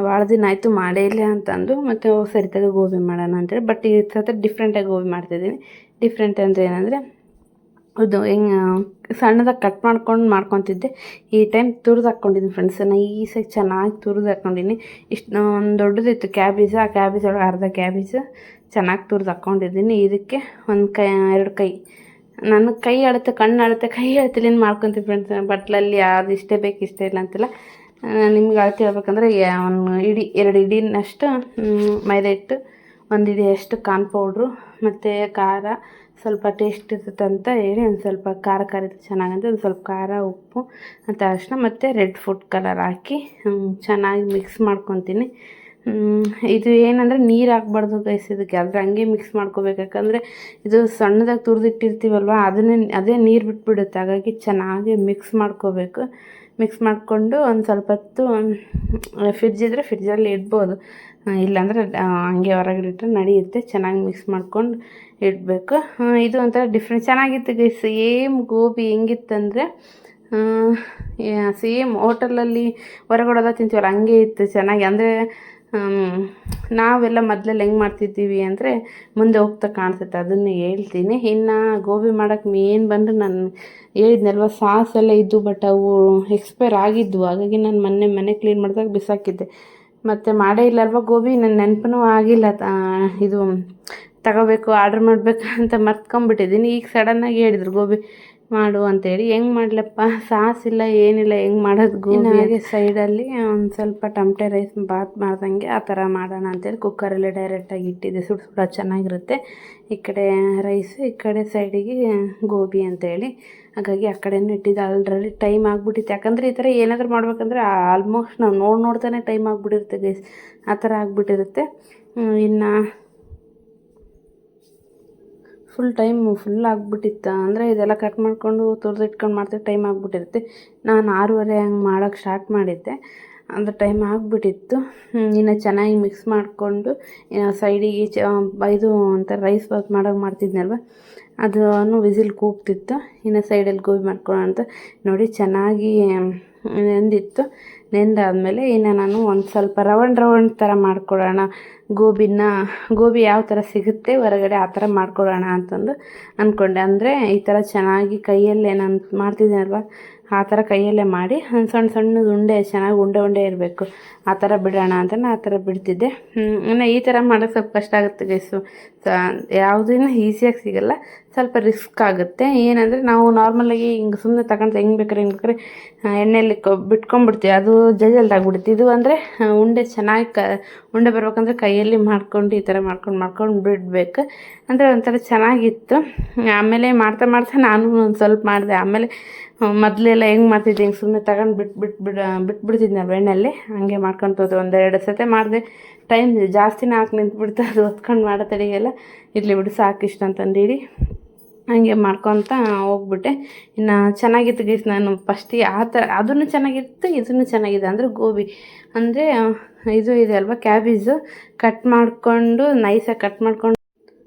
ಭಾಳ ದಿನ ಆಯಿತು ಮಾಡೇ ಇಲ್ಲ ಅಂತಂದು, ಮತ್ತು ಸರಿತಾಗ ಗೋಬಿ ಮಾಡೋಣ ಅಂತೇಳಿ. ಬಟ್ ಈ ಸತ ಡಿಫ್ರೆಂಟಾಗಿ ಗೋಬಿ ಮಾಡ್ತಿದ್ದೀನಿ. ಡಿಫ್ರೆಂಟ್ ಅಂದರೆ ಏನಂದರೆ ಅದು ಹೆಂಗೆ ಸಣ್ಣದಾಗಿ ಕಟ್ ಮಾಡ್ಕೊತಿದ್ದೆ. ಈ ಟೈಮ್ ತುರಿದು ಹಾಕ್ಕೊಂಡಿದ್ದೀನಿ ಫ್ರೆಂಡ್ಸ್. ನೈಸಾಗಿ ಚೆನ್ನಾಗಿ ತುರಿದು ಹಾಕ್ಕೊಂಡಿನಿ. ಇಷ್ಟು ಒಂದು ದೊಡ್ಡದಿತ್ತು ಕ್ಯಾಬೇಜ್, ಆ ಕ್ಯಾಬೇಜ್ ಒಳಗೆ ಅರ್ಧ ಕ್ಯಾಬೇಜ್ ಚೆನ್ನಾಗಿ ತುರಿದು ಹಾಕ್ಕೊಂಡಿದ್ದೀನಿ. ಇದಕ್ಕೆ ಒಂದು 2 ಕೈ, ನನ್ನ ಕೈ ಅಳತೆ, ಕಣ್ಣು ಅಳತೆ, ಕೈ ಅಳತೆಲಿಂದ ಮಾಡ್ಕೊತೀವಿ ಫ್ರೆಂಡ್ಸ್. ಬಟ್ಲಲ್ಲಿ ಅದು ಇಷ್ಟೇ ಬೇಕು ಇಷ್ಟೇ ಇಲ್ಲ ಅಂತಿಲ್ಲ. ನಿಮ್ಗೆ ಅಳತೆ ಹೇಳ್ಬೇಕಂದ್ರೆ ಒಂದು 2 ಇಡಿನಷ್ಟು ಮೈದಾ ಹಿಟ್ಟು, 1 ಇಡಿಯಷ್ಟು ಕಾರ್ನ್ ಪೌಡ್ರು, ಮತ್ತು ಖಾರ ಸ್ವಲ್ಪ ಟೇಸ್ಟ್ ಇರ್ತದೆ ಅಂತ ಹೇಳಿ ಒಂದು ಸ್ವಲ್ಪ ಖಾರ ಇತ್ತು ಚೆನ್ನಾಗಂತ ಒಂದು ಸ್ವಲ್ಪ ಖಾರ, ಉಪ್ಪು ಮತ್ತು ಅರಿಶಿನ ಮತ್ತು ರೆಡ್ ಫುಡ್ ಕಲರ್ ಹಾಕಿ ಚೆನ್ನಾಗಿ ಮಿಕ್ಸ್ ಮಾಡ್ಕೊತೀನಿ. ಇದು ಏನಂದರೆ ನೀರು ಹಾಕ್ಬಾರ್ದು ಗೈಸ್ ಇದಕ್ಕೆ, ಆದರೆ ಹಂಗೆ ಮಿಕ್ಸ್ ಮಾಡ್ಕೋಬೇಕು. ಯಾಕಂದರೆ ಇದು ಸಣ್ಣದಾಗಿ ತುರಿದಿಟ್ಟಿರ್ತೀವಲ್ವ, ಅದೇ ನೀರು ಬಿಟ್ಬಿಡುತ್ತೆ. ಹಾಗಾಗಿ ಚೆನ್ನಾಗಿ ಮಿಕ್ಸ್ ಮಾಡ್ಕೋಬೇಕು. ಮಿಕ್ಸ್ ಮಾಡಿಕೊಂಡು ಒಂದು ಸ್ವಲ್ಪ ಹೊತ್ತು ಫ್ರಿಜ್ ಇದ್ದರೆ ಫ್ರಿಜ್ಜಲ್ಲಿ ಇಡ್ಬೋದು, ಇಲ್ಲಾಂದರೆ ಹಂಗೆ ಹೊರಗಡೆ ಇಟ್ಟರೆ ನಡೆಯುತ್ತೆ. ಚೆನ್ನಾಗಿ ಮಿಕ್ಸ್ ಮಾಡ್ಕೊಂಡು ಇಡಬೇಕು. ಇದು ಒಂಥರ ಡಿಫ್ರೆಂಟ್ ಚೆನ್ನಾಗಿತ್ತು ಗೈಸ್. ಸೇಮ್ ಗೋಬಿ ಹೆಂಗಿತ್ತಂದರೆ ಸೇಮ್ ಹೋಟೆಲಲ್ಲಿ ಹೊರಗಡೆ ತಿಂತೀವಲ್ಲ ಹಂಗೆ ಇತ್ತು ಚೆನ್ನಾಗಿ. ಅಂದರೆ ನಾವೆಲ್ಲ ಮೊದಲೆಲ್ಲ ಹೆಂಗೆ ಮಾಡ್ತಿದ್ದೀವಿ ಅಂದರೆ ಮುಂದೆ ಹೋಗ್ತಾ ಕಾಣಿಸುತ್ತೆ, ಅದನ್ನು ಹೇಳ್ತೀನಿ. ಇನ್ನು ಗೋಬಿ ಮಾಡೋಕ್ಕೆ ಮೇನ್ ಬಂದು ನಾನು ಹೇಳಿದ್ನಲ್ವ, ಸಾಸ್ ಎಲ್ಲ ಇದ್ದು, ಬಟ್ ಅವು ಎಕ್ಸ್ಪೈರ್ ಆಗಿದ್ವು. ಹಾಗಾಗಿ ನಾನು ಮನೆ ಕ್ಲೀನ್ ಮಾಡಿದಾಗ ಬಿಸಾಕಿದ್ದೆ. ಮತ್ತು ಮಾಡೇ ಇಲ್ಲಲ್ವ ಗೋಬಿ, ನನ್ನ ನೆನಪೂ ಆಗಿಲ್ಲ ಇದು ತಗೋಬೇಕು, ಆರ್ಡ್ರ್ ಮಾಡಬೇಕು ಅಂತ ಮರ್ತ್ಕೊಂಬಿಟ್ಟಿದ್ದೀನಿ. ಈಗ ಸಡನ್ನಾಗಿ ಹೇಳಿದ್ರು ಗೋಬಿ ಮಾಡು ಅಂತೇಳಿ. ಹೆಂಗೆ ಮಾಡಲಪ್ಪ, ಸಾಸ್ ಇಲ್ಲ ಏನಿಲ್ಲ, ಹೆಂಗೆ ಮಾಡೋದು ಗೋಬಿ? ಹಾಗೆ ಸೈಡಲ್ಲಿ ಒಂದು ಸ್ವಲ್ಪ ಟಮಟೆ ರೈಸ್ ಬಾತ್ ಮಾಡ್ದಂಗೆ ಆ ಥರ ಮಾಡೋಣ ಅಂತೇಳಿ ಕುಕ್ಕರಲ್ಲಿ ಡೈರೆಕ್ಟಾಗಿ ಇಟ್ಟಿದ್ದೆ. ಸುಡ ಚೆನ್ನಾಗಿರುತ್ತೆ. ಈ ಕಡೆ ರೈಸು, ಈ ಕಡೆ ಸೈಡಿಗೆ ಗೋಬಿ ಅಂತೇಳಿ. ಹಾಗಾಗಿ ಆ ಕಡೆನೂ ಇಟ್ಟಿದ್ದೆ. ಆಲ್ರೆಡಿ ಟೈಮ್ ಆಗಿಬಿಟ್ಟಿತ್ತು. ಯಾಕಂದರೆ ಈ ಥರ ಏನಾದರೂ ಮಾಡ್ಬೇಕಂದ್ರೆ ಆಲ್ಮೋಸ್ಟ್ ನಾವು ನೋಡ್ತಾನೆ ಟೈಮ್ ಆಗಿಬಿಟ್ಟಿರುತ್ತೆ ಗೈಸ್, ಆ ಥರ ಆಗಿಬಿಟ್ಟಿರುತ್ತೆ. ಇನ್ನು ಫುಲ್ ಆಗಿಬಿಟ್ಟಿತ್ತು. ಅಂದರೆ ಇದೆಲ್ಲ ಕಟ್ ಮಾಡಿಕೊಂಡು ತುರಿದಿಟ್ಕೊಂಡು ಮಾಡ್ತಿದ್ದೆ, ಟೈಮ್ ಆಗಿಬಿಟ್ಟಿರುತ್ತೆ. ನಾನು 6:30 ಹಂಗೆ ಮಾಡೋಕ್ಕೆ ಸ್ಟಾರ್ಟ್ ಮಾಡಿದ್ದೆ, ಅದು ಟೈಮ್ ಆಗಿಬಿಟ್ಟಿತ್ತು. ಇನ್ನು ಚೆನ್ನಾಗಿ ಮಿಕ್ಸ್ ಮಾಡಿಕೊಂಡು ಸೈಡಿಗೆ ಇದು ಒಂಥರ ರೈಸ್ ಬಾತ್ ಮಾಡೋಕೆ ಮಾಡ್ತಿದ್ನಲ್ವ, ಅದು ವಿಸಿಲ್ ಕೂಗ್ತಿತ್ತು. ಇನ್ನು ಸೈಡಲ್ಲಿ ಗೋಬಿ ಮಾಡ್ಕೊಳ್ಳೋಣ ಅಂತ ನೋಡಿ ಚೆನ್ನಾಗಿ ನೆಂದಿತ್ತು. ನೆಂದಾದಮೇಲೆ ಇನ್ನು ನಾನು ಒಂದು ಸ್ವಲ್ಪ ರೌಂಡ್ ಥರ ಮಾಡ್ಕೊಳ್ಳೋಣ ಗೋಬಿ ಯಾವ ಥರ ಸಿಗುತ್ತೆ ಹೊರಗಡೆ, ಆ ಥರ ಮಾಡ್ಕೊಳ್ಳೋಣ ಅಂತಂದು ಅಂದ್ಕೊಂಡೆ. ಅಂದರೆ ಈ ಥರ ಚೆನ್ನಾಗಿ ಕೈಯಲ್ಲೇ ನಾನು ಮಾಡ್ತಿದ್ದೀನಲ್ವ, ಆ ಥರ ಕೈಯಲ್ಲೇ ಮಾಡಿ ಒಂದು ಸಣ್ಣದು ಉಂಡೆ, ಚೆನ್ನಾಗಿ ಉಂಡೆ ಇರಬೇಕು, ಆ ಥರ ಬಿಡೋಣ ಅಂತ ಆ ಥರ ಬಿಡ್ತಿದ್ದೆ. ಇನ್ನು ಈ ಥರ ಮಾಡೋಕ್ಕೆ ಸ್ವಲ್ಪ ಕಷ್ಟ ಆಗುತ್ತೆ ಗೈಸು. ಯಾವುದೂ ಈಸಿಯಾಗಿ ಸಿಗೋಲ್ಲ, ಸ್ವಲ್ಪ ರಿಸ್ಕ್ ಆಗುತ್ತೆ. ಏನಂದರೆ ನಾವು ನಾರ್ಮಲಾಗಿ ಹಿಂಗೆ ಸುಮ್ಮನೆ ತಗೊಂಡು ಹೆಂಗೆ ಬೇಕಾದ್ರೆ ಎಣ್ಣೆಯಲ್ಲಿ ಬಿಟ್ಕೊಂಡ್ಬಿಡ್ತೀವಿ, ಅದು ಜಲ್ದಾಗ್ಬಿಡುತ್ತೆ. ಇದು ಅಂದರೆ ಉಂಡೆ ಚೆನ್ನಾಗಿ ಉಂಡೆ ಬರ್ಬೇಕಂದ್ರೆ ಕೈಯಲ್ಲಿ ಮಾಡ್ಕೊಂಡು ಈ ಥರ ಮಾಡ್ಕೊಂಡು ಬಿಡಬೇಕು. ಅಂದರೆ ಒಂಥರ ಚೆನ್ನಾಗಿತ್ತು. ಆಮೇಲೆ ಮಾಡ್ತಾ ನಾನು ಒಂದು ಸ್ವಲ್ಪ ಮಾಡಿದೆ. ಆಮೇಲೆ ಮೊದಲೆಲ್ಲ ಹೆಂಗೆ ಮಾಡ್ತಿದ್ದೆ, ಹಿಂಗೆ ಸುಮ್ಮನೆ ತಗೊಂಡು ಬಿಟ್ಬಿಡ್ತಿದ್ನಲ್ವ ಎಣ್ಣೆಯಲ್ಲಿ, ಹಂಗೆ ಮಾಡ್ಕೊತೋದೆ. 1-2 ಸತಿ ಮಾಡಿದೆ. ಟೈಮ್ ಜಾಸ್ತಿನೇ ಹಾಕಿ ನಿಂತ್ಬಿಡ್ತು, ಅದು ಹೊತ್ಕೊಂಡು ಮಾಡೋ ತಡೆಗೆಲ್ಲ ಇರಲಿ ಬಿಡು ಸಾಕು ಇಷ್ಟ ಅಂತಂದು ಹೇಳಿ ಹಂಗೆ ಮಾಡ್ಕೊತ ಹೋಗ್ಬಿಟ್ಟೆ. ಇನ್ನು ಚೆನ್ನಾಗಿತ್ತು ಗೈಸ್. ನಾನು ಫಸ್ಟಿಗೆ ಆ ಥರ ಅದನ್ನು ಚೆನ್ನಾಗಿತ್ತು, ಇದನ್ನು ಚೆನ್ನಾಗಿದೆ. ಅಂದರೆ ಗೋಬಿ ಅಂದರೆ ಇದು ಇದೆ ಅಲ್ವ, ಕ್ಯಾಬೇಜು ಕಟ್ ಮಾಡಿಕೊಂಡು ನೈಸಾಗಿ ಕಟ್ ಮಾಡ್ಕೊಂಡು.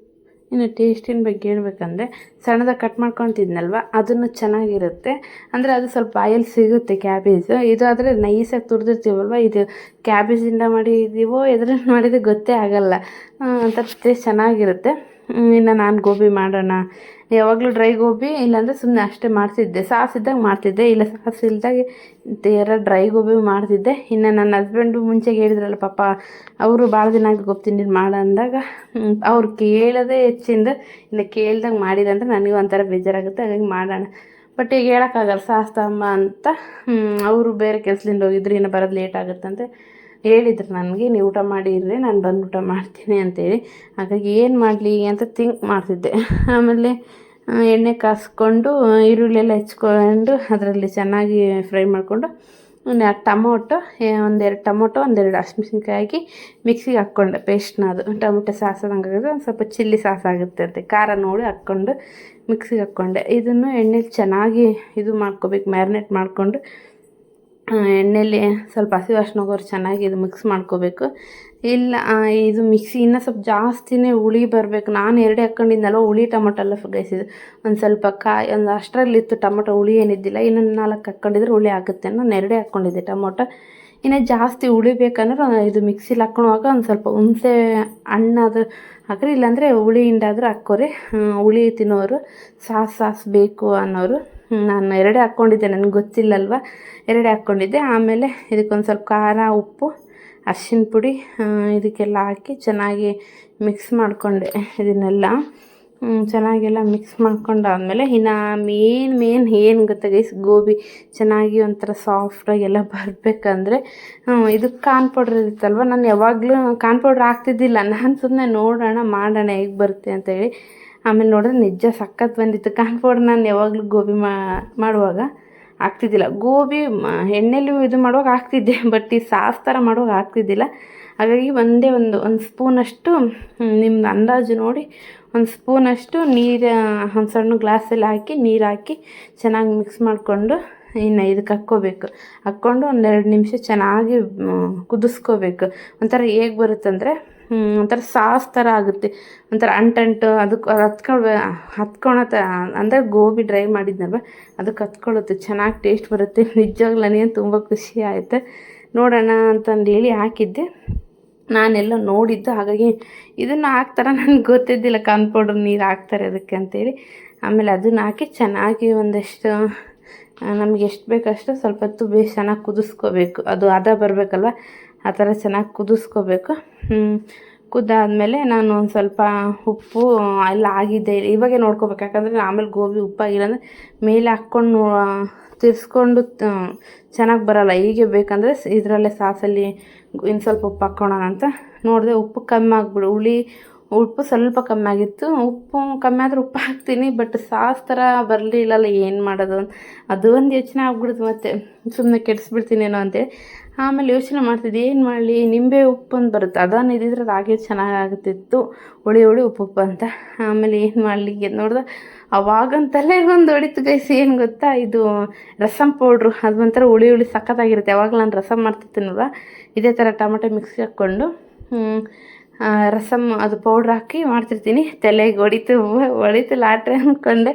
ಇನ್ನು ಟೇಸ್ಟಿನ ಬಗ್ಗೆ ಹೇಳ್ಬೇಕಂದ್ರೆ ಸಣ್ಣದಾಗಿ ಕಟ್ ಮಾಡ್ಕೊತಿದ್ನಲ್ವ, ಅದನ್ನು ಚೆನ್ನಾಗಿರುತ್ತೆ. ಅಂದರೆ ಅದು ಸ್ವಲ್ಪ ಆಯಿಲ್ ಸಿಗುತ್ತೆ ಕ್ಯಾಬೇಜು. ಇದು ಆದರೆ ನೈಸಾಗಿ ತುರಿದಿರ್ತೀವಲ್ವ, ಇದು ಕ್ಯಾಬೇಜಿಂದ ಮಾಡಿದ್ದೀವೋ ಎದ್ರಲ್ಲಿ ಮಾಡಿದ್ರೆ ಗೊತ್ತೇ ಆಗೋಲ್ಲ, ಒಂಥರ ಟೇಸ್ಟ್ ಚೆನ್ನಾಗಿರುತ್ತೆ. ಇನ್ನು ನಾನು ಗೋಬಿ ಮಾಡೋಣ, ಯಾವಾಗಲೂ ಡ್ರೈ ಗೋಬಿ ಇಲ್ಲಾಂದರೆ ಸುಮ್ಮನೆ ಅಷ್ಟೇ ಮಾಡ್ತಿದ್ದೆ. ಸಾಸ್ ಇದ್ದಾಗ ಮಾಡ್ತಿದ್ದೆ, ಇಲ್ಲ ಸಾಸ್ ಇಲ್ದಾಗೆ ಡ್ರೈ ಗೋಬಿ ಮಾಡ್ತಿದ್ದೆ. ಇನ್ನು ನನ್ನ ಹಸ್ಬೆಂಡು ಮುಂಚೆಗೆ ಹೇಳಿದ್ರಲ್ಲ ಪಾಪ, ಅವರು ಭಾಳ ದಿನ ಆಗಿ ಗೋಬಿ ತಿಂದಿದ್ದು ಮಾಡ ಅಂದಾಗ ಅವ್ರು ಕೇಳೋದೇ ಹೆಚ್ಚಿಂದ ಇನ್ನು ಕೇಳ್ದಂಗೆ ಮಾಡಿದಂದ್ರೆ ನನಗೆ ಒಂಥರ ಬೇಜಾರಾಗುತ್ತೆ. ಹಾಗಾಗಿ ಮಾಡೋಣ, ಬಟ್ ಈಗ ಹೇಳೋಕ್ಕಾಗಲ್ಲ ಸಾಸ್ ತಮ್ಮ ಅಂತ. ಅವರು ಬೇರೆ ಕೆಲಸದಿಂದ ಹೋಗಿದ್ರು, ಇನ್ನು ಬರೋದು ಲೇಟ್ ಆಗುತ್ತಂತೆ. ಹೇಳಿದ್ರು ನನಗೆ, ನೀವು ಊಟ ಮಾಡಿದರೆ ನಾನು ಬಂದು ಊಟ ಮಾಡ್ತೀನಿ ಅಂತೇಳಿ. ಹಾಗಾಗಿ ಏನು ಮಾಡಲಿ ಅಂತ ಥಿಂಕ್ ಮಾಡ್ತಿದ್ದೆ. ಆಮೇಲೆ ಎಣ್ಣೆ ಕಾಸ್ಕೊಂಡು ಈರುಳ್ಳಿ ಹೆಚ್ಕೊಂಡು ಅದರಲ್ಲಿ ಚೆನ್ನಾಗಿ ಫ್ರೈ ಮಾಡಿಕೊಂಡು ಟೊಮೊಟೊ ಒಂದೆರಡು ಟೊಮೊಟೊ ಒಂದೆರಡು ಹಸಿಮೆಣ್ಸಿನ್ಕಾಯಿ ಹಾಕಿ ಮಿಕ್ಸಿಗೆ ಹಾಕ್ಕೊಂಡೆ ಪೇಸ್ಟ್ನ. ಅದು ಟೊಮೊಟೊ ಸಾಸ್ ಆಗುತ್ತೆ, ಒಂದು ಸ್ವಲ್ಪ ಚಿಲ್ಲಿ ಸಾಸ್ ಆಗುತ್ತೆ ಅಂತ ಖಾರ ನೋಡಿ ಹಾಕ್ಕೊಂಡು ಮಿಕ್ಸಿಗೆ ಹಾಕ್ಕೊಂಡೆ. ಇದನ್ನು ಎಣ್ಣೆಲಿ ಚೆನ್ನಾಗಿ ಇದು ಮಾಡ್ಕೋಬೇಕು, ಮ್ಯಾರಿನೇಟ್ ಮಾಡಿಕೊಂಡು ಎಣ್ಣೆಯಲ್ಲಿ ಸ್ವಲ್ಪ ಹಸಿ ವಾಸನೆ ಹೋಗೋರು ಚೆನ್ನಾಗಿ ಇದು ಮಿಕ್ಸ್ ಮಾಡ್ಕೋಬೇಕು. ಇಲ್ಲ ಇದು ಮಿಕ್ಸಿ ಇನ್ನೂ ಸ್ವಲ್ಪ ಜಾಸ್ತಿನೇ ಹುಳಿ ಬರಬೇಕು. ನಾನು ಎರಡೇ ಹಾಕ್ಕೊಂಡಿದ್ದೆನಲ್ವ, ಹುಳಿ ಟೊಮೊಟೊ ಎಲ್ಲ ಗೈಸಿದ್ದು ಒಂದು ಸ್ವಲ್ಪ ಒಂದು ಅಷ್ಟರಲ್ಲಿತ್ತು ಟೊಮೊಟೊ, ಹುಳಿ ಏನಿದ್ದಿಲ್ಲ. ಇನ್ನೊಂದು 4 ಹಾಕ್ಕೊಂಡಿದ್ರೆ ಹುಳಿ ಆಗುತ್ತೆ. ನಾನು ಎರಡೇ ಹಾಕ್ಕೊಂಡಿದ್ದೆ ಟೊಮೊಟೊ. ಇನ್ನು ಜಾಸ್ತಿ ಹುಳಿ ಬೇಕಂದ್ರೆ ಇದು ಮಿಕ್ಸಿಲಿ ಹಾಕ್ಕೊಳುವಾಗ ಒಂದು ಸ್ವಲ್ಪ ಹುಣಸೆ ಹಣ್ಣಾದ್ರೂ ಹಾಕ್ರಿ, ಇಲ್ಲಾಂದರೆ ಹುಳಿ ಹಿಂಡಾದರೂ ಹಾಕ್ಕೋರಿ. ಹುಳಿ ತಿನ್ನೋರು, ಸಾಸ್ ಬೇಕು ಅನ್ನೋರು. ನಾನು ಎರಡೇ ಹಾಕ್ಕೊಂಡಿದ್ದೆ, ನನಗೆ ಗೊತ್ತಿಲ್ಲಲ್ವ, ಎರಡೇ ಹಾಕ್ಕೊಂಡಿದ್ದೆ. ಆಮೇಲೆ ಇದಕ್ಕೊಂದು ಸ್ವಲ್ಪ ಖಾರ, ಉಪ್ಪು, ಅರಿಶಿನ ಪುಡಿ ಇದಕ್ಕೆಲ್ಲ ಹಾಕಿ ಚೆನ್ನಾಗಿ ಮಿಕ್ಸ್ ಮಾಡಿಕೊಂಡೆ. ಇದನ್ನೆಲ್ಲ ಚೆನ್ನಾಗೆಲ್ಲ ಮಿಕ್ಸ್ ಮಾಡ್ಕೊಂಡಾದ್ಮೇಲೆ ಇನ್ನು ಮೇನ್ ಏನು ಗೊತ್ತಾ ಗೈಸ್, ಗೋಬಿ ಚೆನ್ನಾಗಿ ಒಂಥರ ಸಾಫ್ಟಾಗಿ ಎಲ್ಲ ಬರಬೇಕಂದ್ರೆ ಇದು ಕಾರ್ನ್ ಪೌಡ್ರ್ ಇರುತ್ತಲ್ವ, ನಾನು ಯಾವಾಗಲೂ ಕಾರ್ನ್ ಪೌಡ್ರ್ ಹಾಕ್ತಿದ್ದಿಲ್ಲ. ನಾನು ಸುಮ್ಮನೆ ನೋಡೋಣ ಮಾಡೋಣ ಹೇಗೆ ಬರುತ್ತೆ ಅಂತೇಳಿ. ಆಮೇಲೆ ನೋಡಿದ್ರೆ ನಿಜ ಸಖತ್ ಬಂದಿತ್ತು. ಕಾರ್ನ್ ಪೌಡ್ರ್ ನಾನು ಯಾವಾಗಲೂ ಗೋಬಿ ಮಾಡುವಾಗ ಹಾಕ್ತಿದ್ದಿಲ್ಲ. ಗೋಬಿ ಎಣ್ಣೆಲಿ ಇದು ಮಾಡುವಾಗ ಹಾಕ್ತಿದ್ದೆ, ಬಟ್ ಈ ಸಾಸ್ ಥರ ಮಾಡುವಾಗ ಹಾಕ್ತಿದ್ದಿಲ್ಲ. ಹಾಗಾಗಿ ಒಂದು ಸ್ಪೂನಷ್ಟು ನಿಮ್ದು ಅಂದಾಜು ನೋಡಿ ಒಂದು ಸ್ಪೂನಷ್ಟು ನೀರು ಒಂದು ಸಣ್ಣ ಗ್ಲಾಸಲ್ಲಿ ಹಾಕಿ ನೀರು ಹಾಕಿ ಚೆನ್ನಾಗಿ ಮಿಕ್ಸ್ ಮಾಡಿಕೊಂಡು ಇನ್ನು ಇದಕ್ಕೆ ಹಾಕ್ಕೊಂಡು 1-2 ನಿಮಿಷ ಚೆನ್ನಾಗಿ ಕುದಿಸ್ಕೋಬೇಕು. ಒಂಥರ ಹೇಗೆ ಬರುತ್ತಂದರೆ ಒಂಥರ ಸಾಸ್ ಥರ ಆಗುತ್ತೆ, ಒಂಥರ ಅಂಟು ಅದಕ್ಕೆ ಹತ್ಕೊಳತ್ತೆ. ಅಂದರೆ ಗೋಬಿ ಡ್ರೈ ಮಾಡಿದ್ನಲ್ವ ಅದಕ್ಕೆ ಹತ್ಕೊಳ್ಳುತ್ತೆ, ಚೆನ್ನಾಗಿ ಟೇಸ್ಟ್ ಬರುತ್ತೆ. ನಿಜವಾಗ್ಲೂ ನನಗೆ ತುಂಬ ಖುಷಿ ಆಯಿತು. ನೋಡೋಣ ಅಂತಂದೇಳಿ ಹಾಕಿದ್ದೆ. ನಾನೆಲ್ಲ ನೋಡಿದ್ದು, ಹಾಗಾಗಿ ಇದನ್ನು ಹಾಕ್ತಾರೆ ನನಗೆ ಗೊತ್ತಿದ್ದಿಲ್ಲ, ಕಾರ್ನ್ ಪೌಡ್ರ್ ನೀರು ಹಾಕ್ತಾರೆ ಅದಕ್ಕೆ ಅಂತೇಳಿ. ಆಮೇಲೆ ಅದನ್ನು ಹಾಕಿ ಚೆನ್ನಾಗಿ ಒಂದಷ್ಟು ನಮಗೆ ಎಷ್ಟು ಬೇಕಷ್ಟು ಸ್ವಲ್ಪ ಹೊತ್ತು ಬೇಸ್ ಚೆನ್ನಾಗಿ ಕುದಿಸ್ಕೋಬೇಕು. ಅದು ಹದ ಬರಬೇಕಲ್ವ, ಆ ಥರ ಚೆನ್ನಾಗಿ ಕುದಿಸ್ಕೋಬೇಕು. ಕುದ್ದಾದಮೇಲೆ ನಾನು ಒಂದು ಸ್ವಲ್ಪ ಉಪ್ಪು ಎಲ್ಲ ಆಗಿದೆ ಇವಾಗೆ ನೋಡ್ಕೋಬೇಕು, ಯಾಕಂದರೆ ಆಮೇಲೆ ಗೋಬಿ ಉಪ್ಪಾಗಿಲ್ಲ ಅಂದರೆ ಮೇಲೆ ಹಾಕ್ಕೊಂಡು ತಿರ್ಸ್ಕೊಂಡು ಚೆನ್ನಾಗಿ ಬರೋಲ್ಲ. ಹೀಗೆ ಬೇಕಂದರೆ ಇದರಲ್ಲೇ ಸಾಸಲ್ಲಿ ಇನ್ನು ಸ್ವಲ್ಪ ಉಪ್ಪು ಹಾಕ್ಕೊಳ್ಳೋಣ ಅಂತ ನೋಡಿದೆ. ಉಪ್ಪು ಕಮ್ಮಿ ಆಗಿಬಿಡು, ಉಪ್ಪು ಸ್ವಲ್ಪ ಕಮ್ಮಿ ಆಗಿತ್ತು. ಉಪ್ಪು ಕಮ್ಮಿ ಆದರೂ ಉಪ್ಪು ಹಾಕ್ತೀನಿ, ಬಟ್ ಸಾಸ್ ಥರ ಬರಲಿಲ್ಲಲ್ಲ, ಏನು ಮಾಡೋದು ಅದು ಒಂದು ಯೋಚನೆ ಆಗ್ಬಿಡ್ತು. ಮತ್ತು ಸುಮ್ಮನೆ ಕೆಡಿಸ್ಬಿಡ್ತೀನೇನೋ ಅಂತೇಳಿ ಆಮೇಲೆ ಯೋಚನೆ ಮಾಡ್ತಿದ್ದೆ, ಏನು ಮಾಡಲಿ, ನಿಂಬೆ ಉಪ್ಪು ಅಂತ ಬರುತ್ತೆ, ಅದನ್ನು ಇದ್ದಿದ್ರೆ ಅದು ಹಾಗೆ ಚೆನ್ನಾಗಾಗುತ್ತಿತ್ತು, ಹುಳಿ ಉಪ್ಪು ಅಂತ. ಆಮೇಲೆ ಏನು ಮಾಡಲಿ ಅಂತ ನೋಡಿದೆ, ಅವಾಗಂತಲ್ಲೇ ಒಂದು ಹೊಡಿತು ಗೈಸ್. ಏನು ಗೊತ್ತಾ, ಇದು ರಸಮ್ ಪೌಡ್ರು, ಅದು ಒಂಥರ ಹುಳಿ ಸಖತ್ತಾಗಿರುತ್ತೆ. ಯಾವಾಗ ನಾನು ರಸಮ್ ಮಾಡ್ತಿರ್ತೀನಲ್ವ, ಇದೇ ಥರ ಟೊಮೆಟೊ ಮಿಕ್ಸಿಗೆ ಹಾಕ್ಕೊಂಡು ರಸಮ್ ಅದು ಪೌಡ್ರ್ ಹಾಕಿ ಮಾಡ್ತಿರ್ತೀನಿ. ತಲೆಗೆ ಹೊಡಿತು ಲಾಟ್ರಿ ಅಂದ್ಕೊಂಡೆ.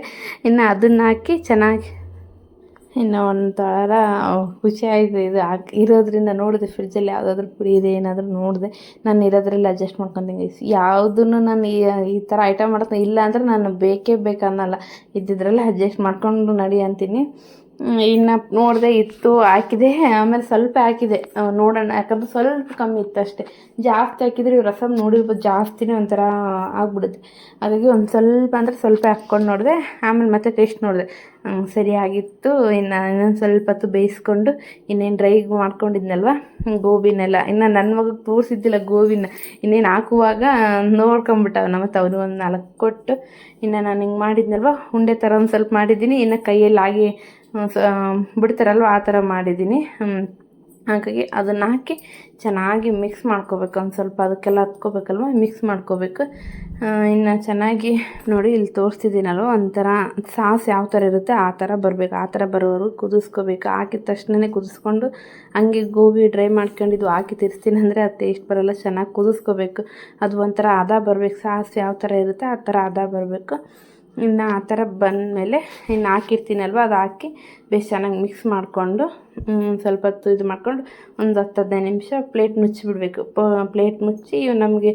ಇನ್ನು ಅದನ್ನು ಹಾಕಿ ಚೆನ್ನಾಗಿ ಇನ್ನು ಒಂಥರ ಖುಷಿ ಆಯಿತು. ಇದು ಇರೋದ್ರಿಂದ ನೋಡಿದೆ ಫ್ರಿಜ್ಜಲ್ಲಿ ಯಾವುದಾದ್ರೂ ಪುಡಿ ಇದೆ ಏನಾದರೂ ನೋಡಿದೆ. ನಾನು ಇರೋದ್ರಲ್ಲಿ ಅಡ್ಜಸ್ಟ್ ಮಾಡ್ಕೊತೀನಿ. ಯಾವುದನ್ನು ನಾನು ಈ ಥರ ಐಟಮ್ ಮಾಡ್ತೀನಿ, ಇಲ್ಲ ಅಂದರೆ ನಾನು ಬೇಕೇ ಬೇಕನ್ನಲ್ಲ, ಇದ್ದಿದ್ರಲ್ಲಿ ಅಡ್ಜಸ್ಟ್ ಮಾಡ್ಕೊಂಡು ನಡಿ ಅಂತೀನಿ. ಇನ್ನು ನೋಡಿದೆ ಇತ್ತು, ಹಾಕಿದೆ. ಆಮೇಲೆ ಸ್ವಲ್ಪ ಹಾಕಿದೆ ನೋಡೋಣ, ಯಾಕಂದ್ರೆ ಸ್ವಲ್ಪ ಕಮ್ಮಿ ಇತ್ತು ಅಷ್ಟೇ. ಜಾಸ್ತಿ ಹಾಕಿದರೆ ಇವು ರಸಮ್ ನೋಡಿರ್ಬೋದು ಜಾಸ್ತಿನೇ ಒಂಥರ ಆಗ್ಬಿಡುತ್ತೆ. ಹಾಗಾಗಿ ಒಂದು ಸ್ವಲ್ಪ ಅಂದರೆ ಸ್ವಲ್ಪ ಹಾಕ್ಕೊಂಡು ನೋಡಿದೆ. ಆಮೇಲೆ ಮತ್ತೆ ಟೇಸ್ಟ್ ನೋಡಿದೆ, ಸರಿಯಾಗಿತ್ತು. ಇನ್ನೊಂದು ಸ್ವಲ್ಪ ಹೊತ್ತು ಬೇಯಿಸ್ಕೊಂಡು ಇನ್ನೇನು ಡ್ರೈ ಮಾಡ್ಕೊಂಡಿದ್ನಲ್ವ ಗೋಬಿನೆಲ್ಲ, ಇನ್ನು ನನ್ನ ಮಗಗೆ ತೋರಿಸಿದ್ದಿಲ್ಲ ಗೋಬಿನ. ಇನ್ನೇನು ಹಾಕುವಾಗ ನೋಡ್ಕೊಂಬಿಟ್ಟವ ಮತ್ತು ಅವನು ಒಂದು 4 ಕೊಟ್ಟು. ಇನ್ನು ನಾನು ಹಿಂಗೆ ಮಾಡಿದ್ನಲ್ವ ಉಂಡೆ ಥರ ಒಂದು ಸ್ವಲ್ಪ ಮಾಡಿದ್ದೀನಿ. ಇನ್ನು ಕೈಯಲ್ಲಿ ಆಗಿ ಬಿಡ್ತಾರಲ್ವ ಆ ಥರ ಮಾಡಿದ್ದೀನಿ. ಹಾಗಾಗಿ ಅದನ್ನು ಹಾಕಿ ಚೆನ್ನಾಗಿ ಮಿಕ್ಸ್ ಮಾಡ್ಕೋಬೇಕು. ಒಂದು ಸ್ವಲ್ಪ ಅದಕ್ಕೆಲ್ಲ ಹತ್ಕೋಬೇಕಲ್ವ, ಮಿಕ್ಸ್ ಮಾಡ್ಕೋಬೇಕು. ಇನ್ನು ಚೆನ್ನಾಗಿ ನೋಡಿ ಇಲ್ಲಿ ತೋರಿಸ್ತಿದ್ದೀನಲ್ವ, ಒಂಥರ ಸಾಸ್ ಯಾವ ಥರ ಇರುತ್ತೆ ಆ ಥರ ಬರಬೇಕು. ಆ ಥರ ಬರೋವರೆಗೂ ಕುದಿಸ್ಕೋಬೇಕು. ಹಾಕಿದ ತಕ್ಷಣವೇ ಕುದಿಸ್ಕೊಂಡು ಹಂಗೆ ಗೋಬಿ ಡ್ರೈ ಮಾಡ್ಕೊಂಡಿದ್ದು ಹಾಕಿ ತಿರ್ಸ್ತೀನಿ ಅಂದರೆ ಅದು ಟೇಸ್ಟ್ ಬರೋಲ್ಲ. ಚೆನ್ನಾಗಿ ಕುದಿಸ್ಕೋಬೇಕು. ಅದು ಒಂಥರ ಹದ ಬರಬೇಕು, ಸಾಸ್ ಯಾವ ಥರ ಇರುತ್ತೆ ಆ ಥರ ಹದ ಬರಬೇಕು. ಇನ್ನು ಆ ಥರ ಬಂದಮೇಲೆ ಇನ್ನು ಹಾಕಿರ್ತೀನಲ್ವ ಅದು ಹಾಕಿ ಬೇಸ್ ಚೆನ್ನಾಗಿ ಮಿಕ್ಸ್ ಮಾಡಿಕೊಂಡು ಸ್ವಲ್ಪ ಹೊತ್ತು ಇದು ಮಾಡ್ಕೊಂಡು ಒಂದು 10-15 ನಿಮಿಷ ಪ್ಲೇಟ್ ಮುಚ್ಚಿಬಿಡಬೇಕು. ಪ್ಲೇಟ್ ಮುಚ್ಚಿ ನಮಗೆ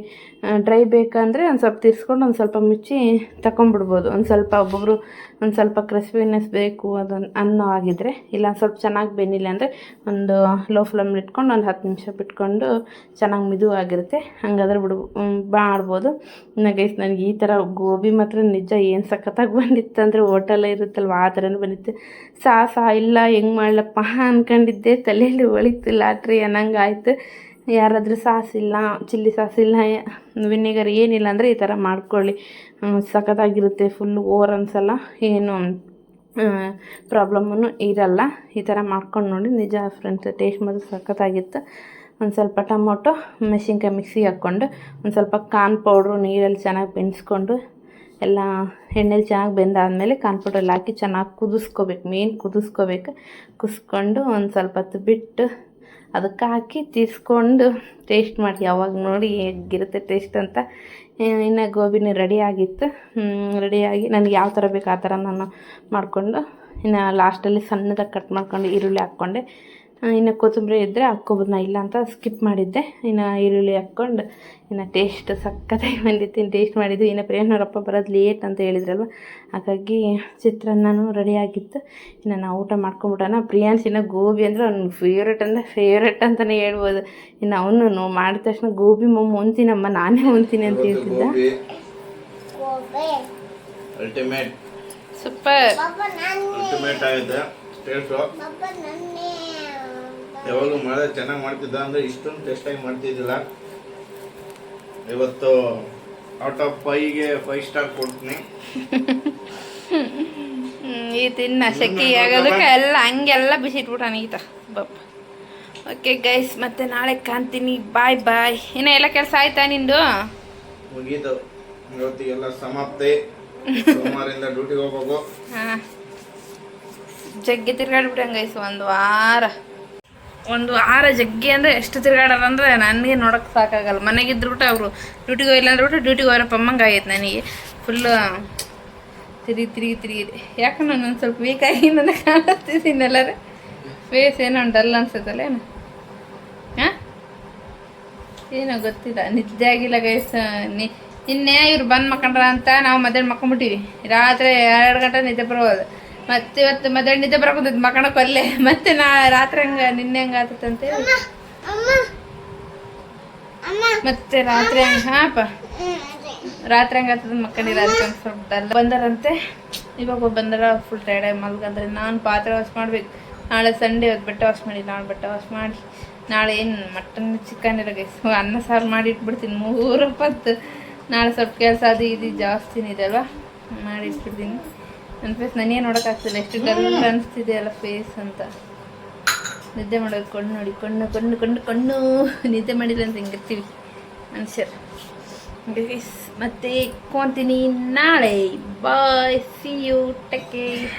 ಡ್ರೈ ಬೇಕಂದರೆ ಒಂದು ಸ್ವಲ್ಪ ತಿರ್ಸ್ಕೊಂಡು ಒಂದು ಸ್ವಲ್ಪ ಮುಚ್ಚಿ ತಗೊಂಬಿಡ್ಬೋದು. ಒಂದು ಸ್ವಲ್ಪ ಒಬ್ಬೊಬ್ಬರು ಒಂದು ಸ್ವಲ್ಪ ಕ್ರಿಸ್ಪಿನೆಸ್ ಬೇಕು ಅದನ್ನು ಅನ್ನೋ ಆಗಿದ್ದರೆ, ಇಲ್ಲ ಸ್ವಲ್ಪ ಚೆನ್ನಾಗಿ ಬೆಂದಿಲ್ಲ ಅಂದರೆ ಒಂದು ಲೋ ಫ್ಲೇಮ್ ಇಟ್ಕೊಂಡು ಒಂದು 10 ನಿಮಿಷ ಬಿಟ್ಕೊಂಡು ಚೆನ್ನಾಗಿ ಮಿದುವಾಗಿರುತ್ತೆ, ಹಂಗಾದ್ರೆ ಮಾಡ್ಬೋದು. ಇನ್ನು ಗೈಸ್ ನನಗೆ ಈ ಥರ ಗೋಬಿ ಮಾತ್ರ ನಿಜ ಏನು ಸಖತ್ತಾಗಿ ಬಂದಿತ್ತು ಅಂದರೆ ಹೋಟೆಲ್ ಇರುತ್ತಲ್ವ ಆ ಥರನೂ ಬಂದಿತ್ತು. ಸಾಸ ಇಲ್ಲ ಹೆಂಗೆ ಮಾಡ್ಲಪ್ಪ ಅಂದ್ಕೊಂಡಿದ್ದೆ, ತಲೆಯಲ್ಲಿ ಒಳಿತು ಲಾಟ್ರಿ ಅನ್ನಂಗೆ ಆಯಿತು. ಯಾರಾದರೂ ಸಾಸಿಲ್ಲ, ಚಿಲ್ಲಿ ಸಾಸಿಲ್ಲ, ವಿನೆಗರ್ ಏನಿಲ್ಲ ಅಂದರೆ ಈ ಥರ ಮಾಡ್ಕೊಳ್ಳಿ. ಸಖತ್ತಾಗಿರುತ್ತೆ. ಫುಲ್ಲು ಓವರ್ ಅನ್ಸಲ್ಲ, ಏನು ಪ್ರಾಬ್ಲಮ್ಮೂ ಇರಲ್ಲ. ಈ ಥರ ಮಾಡ್ಕೊಂಡು ನೋಡಿ. ನಿಜ ಫ್ರೆಂಡ್ಸ್, ಟೇಸ್ಟ್ ಮಾತ್ರ ಸಖತ್ತಾಗಿತ್ತು. ಒಂದು ಸ್ವಲ್ಪ ಟೊಮೊಟೊ, ಮೆಣಸಿನ್ಕಾಯಿ ಮಿಕ್ಸಿಗೆ ಹಾಕ್ಕೊಂಡು ಒಂದು ಸ್ವಲ್ಪ ಕಾರ್ನ್ ಪೌಡ್ರು ನೀರಲ್ಲಿ ಚೆನ್ನಾಗಿ ಬೆನ್ಸ್ಕೊಂಡು ಎಲ್ಲ ಎಣ್ಣೆಲಿ ಚೆನ್ನಾಗಿ ಬೆಂದಾದಮೇಲೆ ಕಾರ್ನ್ ಪೌಡ್ರಲ್ಲಿ ಹಾಕಿ ಚೆನ್ನಾಗಿ ಕುದಿಸ್ಕೋಬೇಕು. ಮೇನ್ ಕುದಿಸ್ಕೋಬೇಕು. ಕುದಿಸ್ಕೊಂಡು ಒಂದು ಸ್ವಲ್ಪ ಹೊತ್ತು ಬಿಟ್ಟು ಅದಕ್ಕೆ ಹಾಕಿ ತೀರಿಸ್ಕೊಂಡು ಟೇಸ್ಟ್ ಮಾಡಿ. ಯಾವಾಗ ನೋಡಿ ಹೇಗಿರುತ್ತೆ ಟೇಸ್ಟ್ ಅಂತ. ಇನ್ನು ಗೋಬಿನೂ ರೆಡಿಯಾಗಿತ್ತು. ರೆಡಿಯಾಗಿ ನನಗೆ ಯಾವ ಥರ ಬೇಕು ಆ ಥರ ನಾನು ಮಾಡಿಕೊಂಡು, ಇನ್ನು ಲಾಸ್ಟಲ್ಲಿ ಸಣ್ಣದಾಗಿ ಕಟ್ ಮಾಡ್ಕೊಂಡು ಈರುಳ್ಳಿ ಹಾಕ್ಕೊಂಡೆ. ಇನ್ನು ಕೊತ್ತಂಬರಿ ಇದ್ದರೆ ಹಾಕ್ಕೊಬೋದು, ನಾ ಇಲ್ಲ ಅಂತ ಸ್ಕಿಪ್ ಮಾಡಿದ್ದೆ. ಇನ್ನು ಈರುಳ್ಳಿ ಹಾಕ್ಕೊಂಡು ಇನ್ನು ಟೇಸ್ಟ್ ಸಕ್ಕತ್ತಾಗಿ ಬಂದಿತ್ತು. ಟೇಸ್ಟ್ ಮಾಡಿದ್ದು. ಇನ್ನು ಪ್ರೇಮ್ನವರಪ್ಪ ಬರೋದು ಲೇಟ್ ಅಂತ ಹೇಳಿದ್ರಲ್ವ, ಹಾಗಾಗಿ ಚಿತ್ರಾನ್ನನೂ ರೆಡಿಯಾಗಿತ್ತು. ಇನ್ನು ನಾವು ಊಟ ಮಾಡ್ಕೊಂಬಿಟ್ಟೋಣ. ಪ್ರಿಯಾನ್ಸ್ ಇನ್ನು ಗೋಬಿ ಅಂದರೆ ಅವ್ನ ಫೇವ್ರೆಟ್ ಅಂತಲೇ ಹೇಳ್ಬೋದು. ಇನ್ನು ಅವನು ಮಾಡಿದ ತಕ್ಷಣ ಗೋಬಿ ಮೊಮ್ಮ ಉಣ್ತೀನಮ್ಮ, ನಾನೇ ಉಣ್ತೀನಿ ಅಂತ ಹೇಳ್ತಿದ್ದ. ಸೂಪರ್ ಯಾವಾಗಲೂ ಮಾಡಿದ್ರೆ ಚೆನ್ನಾಗಿ ಮಾಡ್ತಿದ್ದ ಅಂದರೆ ಇಷ್ಟೊಂದು ಟೇಸ್ಟಾಗಿ ಮಾಡ್ತಿದ್ದಿಲ್ಲ. ಇವತ್ತು ಔಟ್ ಆಫ್ 5ಗೆ 5 ಸ್ಟಾರ್ ಕೊಡ್ತೀನಿ. ಈ ತಿನ್ನ ಸೆಕೆ ಆಗೋದಕ್ಕೆ ಎಲ್ಲ ಹಂಗೆಲ್ಲ ಬಿಸಿಟ್ಬಿಟ್ಟಾನ ಈತ ಬಪ್ಪ. ಓಕೆ ಗೈಸ್, ಮತ್ತೆ ನಾಳೆ ಕಾಣ್ತೀನಿ. ಬಾಯ್ ಬಾಯ್. ಇನ್ನೂ ಎಲ್ಲ ಕೆಲಸ ಆಯ್ತಾ ನಿಂದು? ಮುಗೀತು, ಇವತ್ತಿಗೆಲ್ಲ ಸಮಾಪ್ತಿ. ಸೋಮವಾರದಿಂದ ಡ್ಯೂಟಿಗೆ ಹೋಗ್ಬೇಕು. ಹಾಂ, ಜಗ್ಗಿ ತಿರ್ಗಾಡ್ಬಿಟ್ಟಂಗೆ ಗೈಸ್. ಒಂದು ವಾರ ಜಗ್ಗಿ ಅಂದರೆ ಎಷ್ಟು ತಿರ್ಗಾಡೋರು ಅಂದರೆ ನನಗೆ ನೋಡೋಕ್ಕೆ ಸಾಕಾಗಲ್ಲ. ಮನೆಗಿದ್ರು ಬಿಟ್ಟು ಅವರು ಡ್ಯೂಟಿಗೆ ಹೋಗಿಲ್ಲ ಅಂದ್ರೆ ಬಿಟ್ಟು ಡ್ಯೂಟಿಗೆ ಹೋಗ್ರಪ್ಪ ಅಮ್ಮಂಗೆ ಆಗೈತೆ ನನಗೆ. ಫುಲ್ಲು ತಿರುಗಿ ಯಾಕೆ ನಾನು ಒಂದು ಸ್ವಲ್ಪ ವೀಕಾಗಿ ನನಗೆ ಕಾಣಿಸ್ತಿದ್ದೀನಿ. ಎಲ್ಲರೂ ಫೇಸ್ ಏನೋ ಡಲ್ ಅನ್ಸುತ್ತಲ್ಲ, ಏನು ಹಾಂ ಏನೋ ಗೊತ್ತಿಲ್ಲ. ನಿದ್ದೆ ಆಗಿಲ್ಲ ಗೈಸ್. ನಿನ್ನೆ ಇವ್ರು ಬಂದು ಮಕ್ಕಂಡ್ರ ಅಂತ ನಾವು ಮಧ್ಯಾಹ್ನ ಮಕ್ಕೊಂಬಿಟ್ಟಿವಿ. ರಾತ್ರಿ 2 ಗಂಟೆ ನಿದ್ದೆ ಬರೋದು. ಮತ್ತೆ ಇವತ್ತು ಮಧ್ಯಾಹ್ನ ನಿದ್ದೆ ಬರೋದು ಮಕ್ಕಳಕ್ಕೆ ಅಲ್ಲೇ. ಮತ್ತೆ ರಾತ್ರಿ ನಿನ್ನೆ ಹಂಗೆ ಆತತ್ ಅಂತೇಳಿ ಮತ್ತೆ ರಾತ್ರಿ ಹಾಪ ರಾತ್ರಿ ಹಂಗೆ ಆತದ ಮಕ್ಕಳಿಲ್ಲ. ಅದಕ್ಕೆ ಒಂದು ಸ್ವಲ್ಪ ಡಲ್ ಬಂದರಂತೆ. ಇವಾಗ ಬಂದರ ಫುಲ್ ಟೈರ್ಡಾಗಿ ಮಲ್ಗಂದ್ರೆ ನಾನು ಪಾತ್ರೆ ವಾಶ್ ಮಾಡ್ಬೇಕು. ನಾಳೆ ಸಂಡೇ ಇವತ್ತು ಬಟ್ಟೆ ವಾಶ್ ಮಾಡಿ, ನಾಳೆ ಬಟ್ಟೆ ವಾಶ್ ಮಾಡಿ ನಾಳೆ ಏನು ಮಟನ್ ಚಿಕನ್ ಇಲ್ಲ ಗೈಸ್. ಅನ್ನ ಸಾರು ಮಾಡಿ ಇಟ್ಬಿಡ್ತೀನಿ 3 ಹೊತ್ತು. ನಾಳೆ ಸ್ವಲ್ಪ ಕೆಲಸ ಅದು ಇದು ಜಾಸ್ತಿನೇ ಇದೆ ಅಲ್ವಾ, ಮಾಡಿ ಇಟ್ಬಿಡ್ತೀನಿ. ನನ್ನ ಫೇಸ್ ನನಗೆ ನೋಡೋಕ್ಕಾಗ್ತಿಲ್ಲ, ಎಷ್ಟು ಡಲ್ ಅನಿಸ್ತಿದೆ ಅಲ್ಲ ಫೇಸ್ ಅಂತ. ನಿದ್ದೆ ಮಾಡೋದು ಕಣ್ಣು ನೋಡಿ, ಕಣ್ಣು ನಿದ್ದೆ ಮಾಡಿಲ್ಲ ಅಂತ ಹಿಂಗಿರ್ತೀವಿ ಮನುಷ್ಯರು. ಮತ್ತೆ ಕೋಂತೀನಿ ನಾಳೆ. ಬಾಯ್, ಸಿ ಯು, ಟೇಕ್ ಕೇರ್.